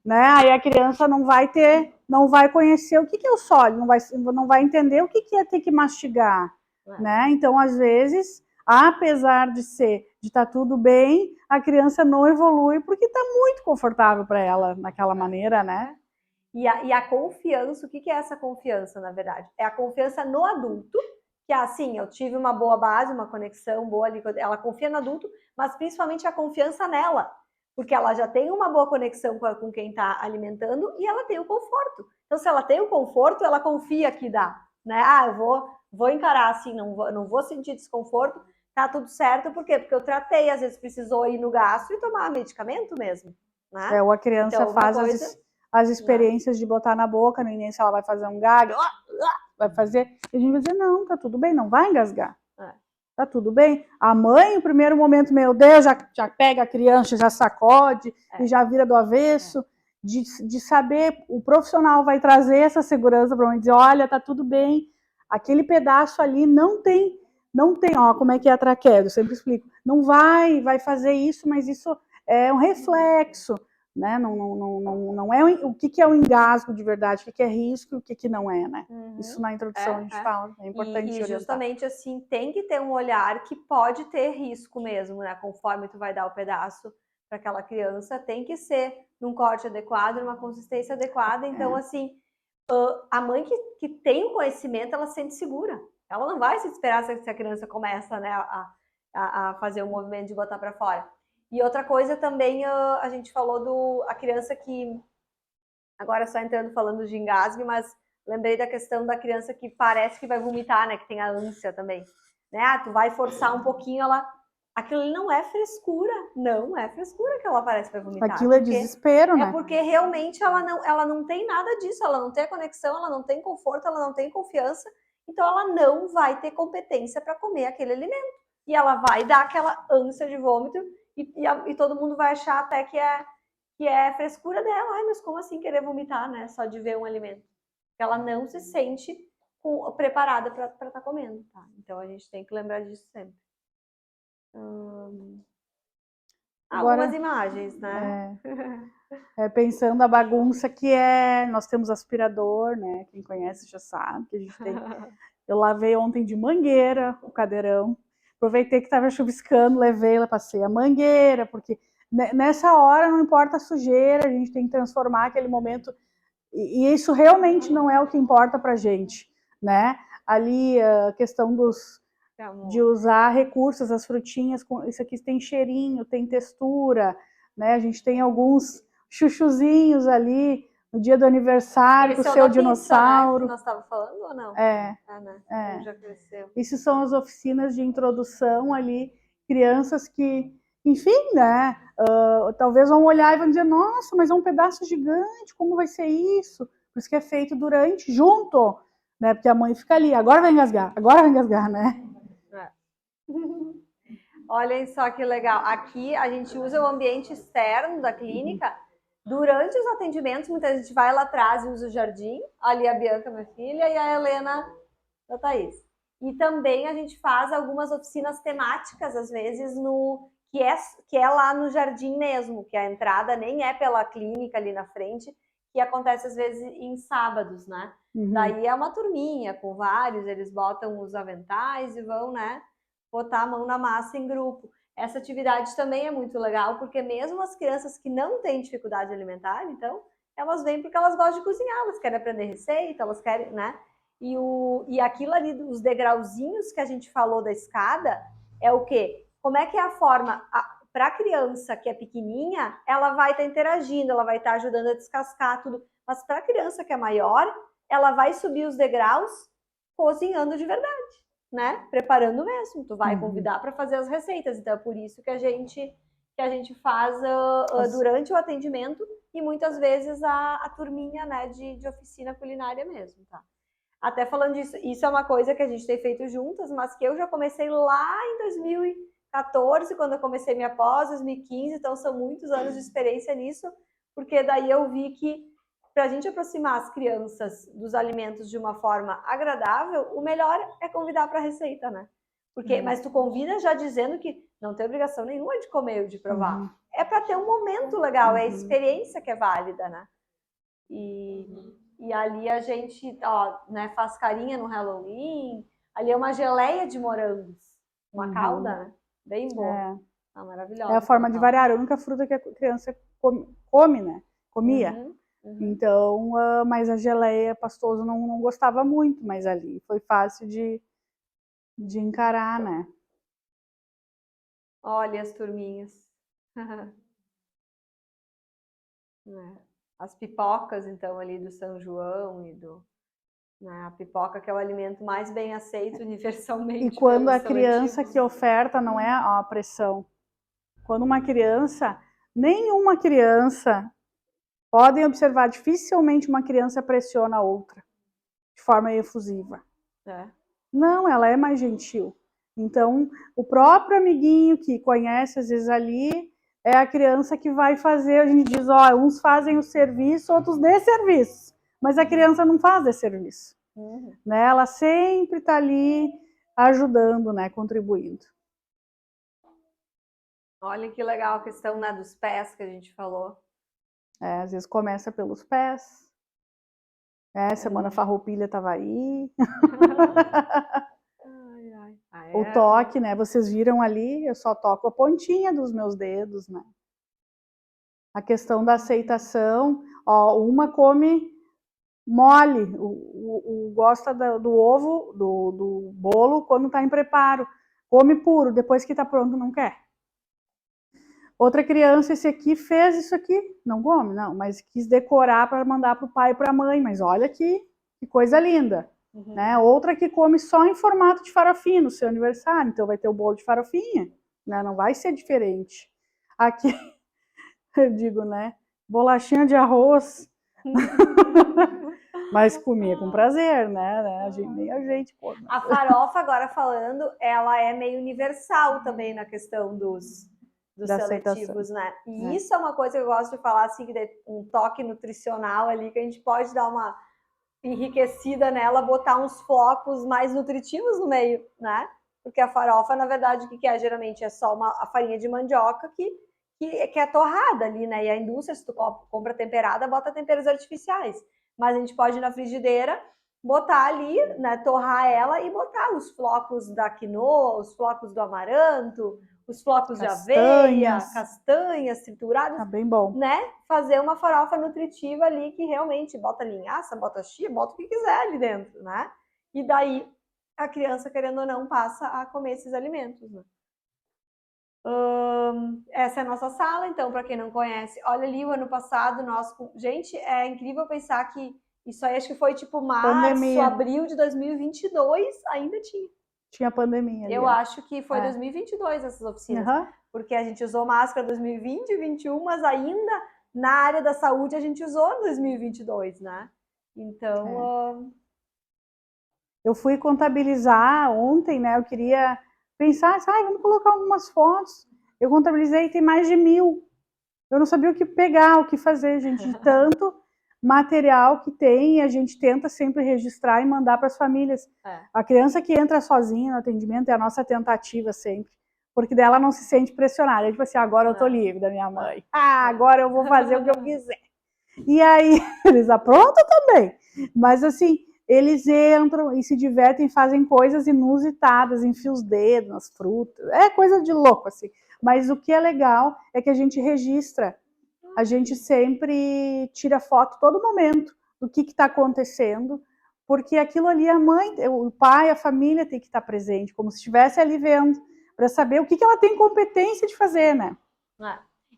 Aí a criança não vai conhecer o que é o sólido, não vai entender o que é ter que mastigar, né? Então, às vezes, apesar de estar tudo bem, a criança não evolui porque está muito confortável para ela naquela maneira, né? E a confiança, o que é essa confiança, na verdade? É a confiança no adulto, que assim, eu tive uma boa base, uma conexão boa ali, ela confia no adulto, mas principalmente a confiança nela, porque ela já tem uma boa conexão com quem está alimentando e ela tem o conforto. Então, se ela tem o conforto, ela confia que dá, né? Eu vou encarar assim, não vou sentir desconforto, tá tudo certo, por quê? Porque eu tratei, às vezes precisou ir no gastro e tomar medicamento mesmo, né? Ou a criança então, faz as experiências de botar na boca, no início ela vai fazer um gag, vai fazer, e a gente vai dizer, não, tá tudo bem, não vai engasgar. Tá tudo bem. A mãe, no primeiro momento, meu Deus, já pega a criança, já sacode e já vira do avesso. De saber, o profissional vai trazer essa segurança para a mãe dizer, olha, tá tudo bem. Aquele pedaço ali não tem, ó, como é que é a traqueia, eu sempre explico. Não vai fazer isso, mas isso é um reflexo, né? Não é o que é o engasgo de verdade, o que é risco e o que não é, né? Isso na introdução a gente fala, é importante e justamente assim, tem que ter um olhar que pode ter risco mesmo, né? Conforme tu vai dar o pedaço para aquela criança, tem que ser num corte adequado, numa consistência adequada. Então, assim, a mãe que tem o conhecimento, ela se sente segura. Ela não vai se esperar se a criança começa, né, a fazer o movimento de botar para fora. E outra coisa também, a gente falou a criança que, agora só entrando falando de engasgue, mas lembrei da questão da criança que parece que vai vomitar, né, que tem a ânsia também. Né? Tu vai forçar um pouquinho, aquilo ali não é frescura, não é frescura que ela parece que vai vomitar. Aquilo é desespero, né? É porque realmente ela não tem nada disso, ela não tem a conexão, ela não tem conforto, ela não tem confiança, então ela não vai ter competência para comer aquele alimento. E ela vai dar aquela ânsia de vômito e todo mundo vai achar até que é frescura dela. Ai, mas como assim querer vomitar, né? Só de ver um alimento. Ela não se sente preparada para estar comendo, tá? Então a gente tem que lembrar disso sempre. Algumas imagens, né? Pensando a bagunça que nós temos aspirador, né? Quem conhece já sabe que a gente tem. Eu lavei ontem de mangueira o cadeirão. Aproveitei que estava chuviscando, levei, passei a mangueira, porque nessa hora não importa a sujeira, a gente tem que transformar aquele momento, e isso realmente não é o que importa pra gente, né? Ali a questão de usar recursos, as frutinhas, isso aqui tem cheirinho, tem textura, né? A gente tem alguns chuchuzinhos ali, no dia do aniversário, com o seu dinossauro. Né, que nós estávamos falando ou não? Né? Já cresceu. Isso são as oficinas de introdução ali, crianças que, enfim, né? Talvez vão olhar e vão dizer, nossa, mas é um pedaço gigante, como vai ser isso? Por isso que é feito junto, né? Porque a mãe fica ali, agora vai engasgar, né? Olhem só que legal. Aqui a gente usa o ambiente externo da clínica. Durante os atendimentos, muita gente vai lá atrás e usa o jardim. Ali a Bianca, minha filha, e a Helena, da Thaís. E também a gente faz algumas oficinas temáticas, às vezes, que é lá no jardim mesmo, que a entrada nem é pela clínica ali na frente, que acontece às vezes em sábados, né? Daí é uma turminha com vários, eles botam os aventais e vão, né, botar a mão na massa em grupo. Essa atividade também é muito legal, porque mesmo as crianças que não têm dificuldade alimentar, então, elas vêm porque elas gostam de cozinhar, elas querem aprender receita, elas querem, né? E aquilo ali, os degrauzinhos que a gente falou da escada, é o quê? como é que é a forma? Para a criança que é pequenininha, ela vai estar interagindo, ela vai estar ajudando a descascar tudo. Mas para a criança que é maior, ela vai subir os degraus cozinhando de verdade, né? Preparando mesmo. Tu vai convidar para fazer as receitas. Então é por isso que a gente faz durante o atendimento e muitas vezes a turminha, né, de oficina culinária mesmo, tá? Até falando disso, isso é uma coisa que a gente tem feito juntas, mas que eu já comecei lá em 2014, quando eu comecei minha pós, 2015, então são muitos anos de experiência nisso, porque daí eu vi que para a gente aproximar as crianças dos alimentos de uma forma agradável, o melhor é convidar para a receita, né? Porque, mas tu convida já dizendo que não tem obrigação nenhuma de comer ou de provar. É para ter um momento legal, é a experiência que é válida, né? E ali a gente, ó, né, faz carinha no Halloween, ali é uma geleia de morangos, uma calda, né? Bem boa. Maravilhosa. É a forma de variar, a única fruta que a criança come, né? Comia. Então, mas a geleia pastoso não gostava muito, mas ali foi fácil de encarar, né? Olha as turminhas. As pipocas, então, ali do São João e a pipoca, que é o alimento mais bem aceito universalmente. E quando a criança que oferta não é a pressão. Quando uma criança, nenhuma criança, podem observar, dificilmente uma criança pressiona a outra de forma efusiva. Não, ela é mais gentil. Então, o próprio amiguinho que conhece, às vezes, ali, é a criança que vai fazer, a gente diz, ó, uns fazem o serviço, outros desserviço. Mas a criança não faz desserviço. Né? Ela sempre está ali ajudando, né? Contribuindo. Olha que legal a questão, né, dos pés que a gente falou. Às vezes começa pelos pés. Semana Farroupilha estava aí. O toque, né? Vocês viram ali, eu só toco a pontinha dos meus dedos, né? A questão da aceitação, ó, uma come mole, gosta do ovo, do bolo quando está em preparo. Come puro, depois que está pronto não quer. Outra criança, esse aqui fez isso aqui, não come, não, mas quis decorar para mandar para o pai e para a mãe, mas olha que coisa linda. Né? Outra que come só em formato de farofinha no seu aniversário, então vai ter o bolo de farofinha, né? Não vai ser diferente. Aqui, eu digo, né, bolachinha de arroz, mas comia com prazer, né? Nem a gente come. A farofa, agora falando, ela é meio universal também na questão dos seletivos, né? E isso é uma coisa que eu gosto de falar, assim, que tem um toque nutricional ali, que a gente pode dar uma enriquecida nela, botar uns flocos mais nutritivos no meio, né? Porque a farofa, na verdade, o que é? Geralmente é só a farinha de mandioca que é torrada ali, né? E a indústria, se tu compra temperada, bota temperos artificiais. Mas a gente pode ir na frigideira, botar ali, né? Torrar ela e botar os flocos da quinoa, os flocos do amaranto, os flocos de aveia, castanhas trituradas. Tá bem bom. Né? Fazer uma farofa nutritiva ali que realmente bota linhaça, bota chia, bota o que quiser ali dentro, né? E daí a criança, querendo ou não, passa a comer esses alimentos, né? Essa é a nossa sala, então, para quem não conhece, olha ali o ano passado, gente, é incrível pensar que isso aí acho que foi tipo março, abril de 2022, ainda tinha pandemia. Eu acho que foi 2022 essas oficinas, porque a gente usou máscara 2020, 2021, mas ainda na área da saúde a gente usou em 2022, né? Então... Eu fui contabilizar ontem, né? Eu queria pensar, vamos colocar algumas fotos. Eu contabilizei, tem mais de 1000. Eu não sabia o que pegar, o que fazer, gente, de tanto material que tem, a gente tenta sempre registrar e mandar para as famílias. A criança que entra sozinha no atendimento é a nossa tentativa sempre, porque dela não se sente pressionada. Tipo assim, agora eu tô livre da minha mãe. Agora eu vou fazer o que eu quiser. E aí, eles aprontam também. Mas assim, eles entram e se divertem, fazem coisas inusitadas, enfiam os dedos nas frutas. É coisa de louco, assim. Mas o que é legal é que a gente registra. A gente sempre tira foto todo momento do que está acontecendo, porque aquilo ali a mãe, o pai, a família tem que estar presente, como se estivesse ali vendo, para saber o que ela tem competência de fazer, né?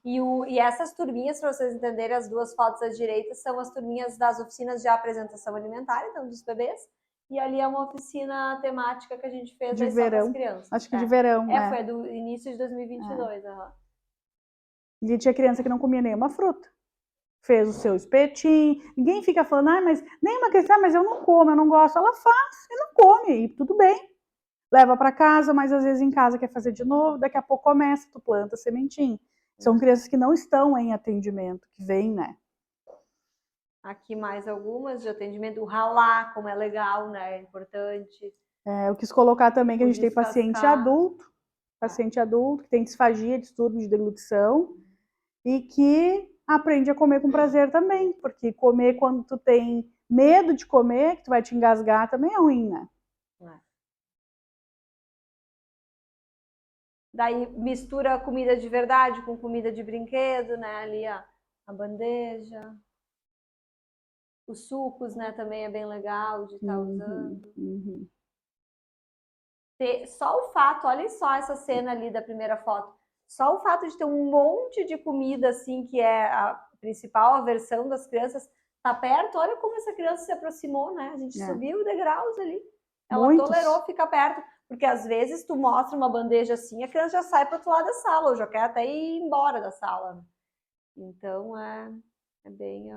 E essas turminhas, para vocês entenderem, as duas fotos à direita são as turminhas das oficinas de apresentação alimentar, então dos bebês, e ali é uma oficina temática que a gente fez De só para as verão. crianças. Acho que de verão, né? Foi do início de 2022. E tinha criança que não comia nenhuma fruta. Fez o seu espetinho. Ninguém fica falando, mas nenhuma criança, mas eu não como, eu não gosto. Ela faz e não come, e tudo bem. Leva para casa, mas às vezes em casa quer fazer de novo, daqui a pouco começa, tu planta sementinho. São crianças que não estão em atendimento, que vêm, né? Aqui mais algumas de atendimento, o ralar, como é legal, né? É importante. Eu quis colocar também que a gente tem paciente adulto, que tem disfagia, distúrbio de deglutição, e que aprende a comer com prazer também, porque comer quando tu tem medo de comer, que tu vai te engasgar, também é ruim, né? Daí mistura comida de verdade com comida de brinquedo, né? Ali a bandeja. Os sucos, né? Também é bem legal de estar usando. Só o fato, olha só essa cena ali da primeira foto. Só o fato de ter um monte de comida, assim, que é a principal aversão das crianças, tá perto, olha como essa criança se aproximou, né? A gente subiu degraus ali. Ela tolerou ficar perto. Porque às vezes tu mostra uma bandeja assim, a criança já sai para outro lado da sala, ou já quer até ir embora da sala. Então é bem.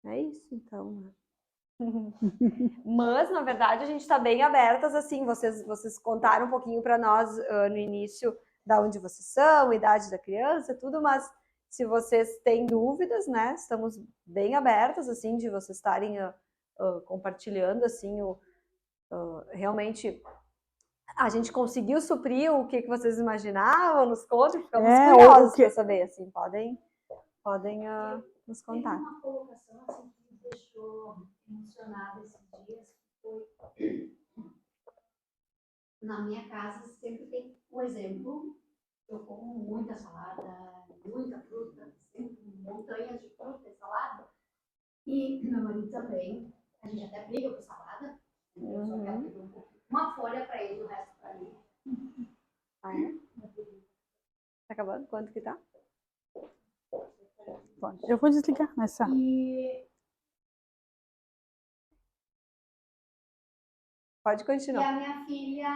É isso, então. Né? Mas, na verdade, a gente está bem abertas, assim, vocês contaram um pouquinho para nós no início da onde vocês são, idade da criança, tudo, mas se vocês têm dúvidas, né, estamos bem abertas, assim, de vocês estarem compartilhando, assim, realmente a gente conseguiu suprir o que vocês imaginavam, nos conte, ficamos curiosos para saber, assim, podem nos contar. Tem uma colocação assim que me deixou emocionada esses dias, foi na minha casa sempre tem um exemplo, eu como muita salada, muita fruta, sempre montanhas de fruta e salada, e meu marido também, a gente até briga por salada, eu só quero pedir uma folha para ele, o resto para mim. Ah, é? Tá acabando? Quanto que tá? Eu vou desligar nessa. Pode continuar. E a minha filha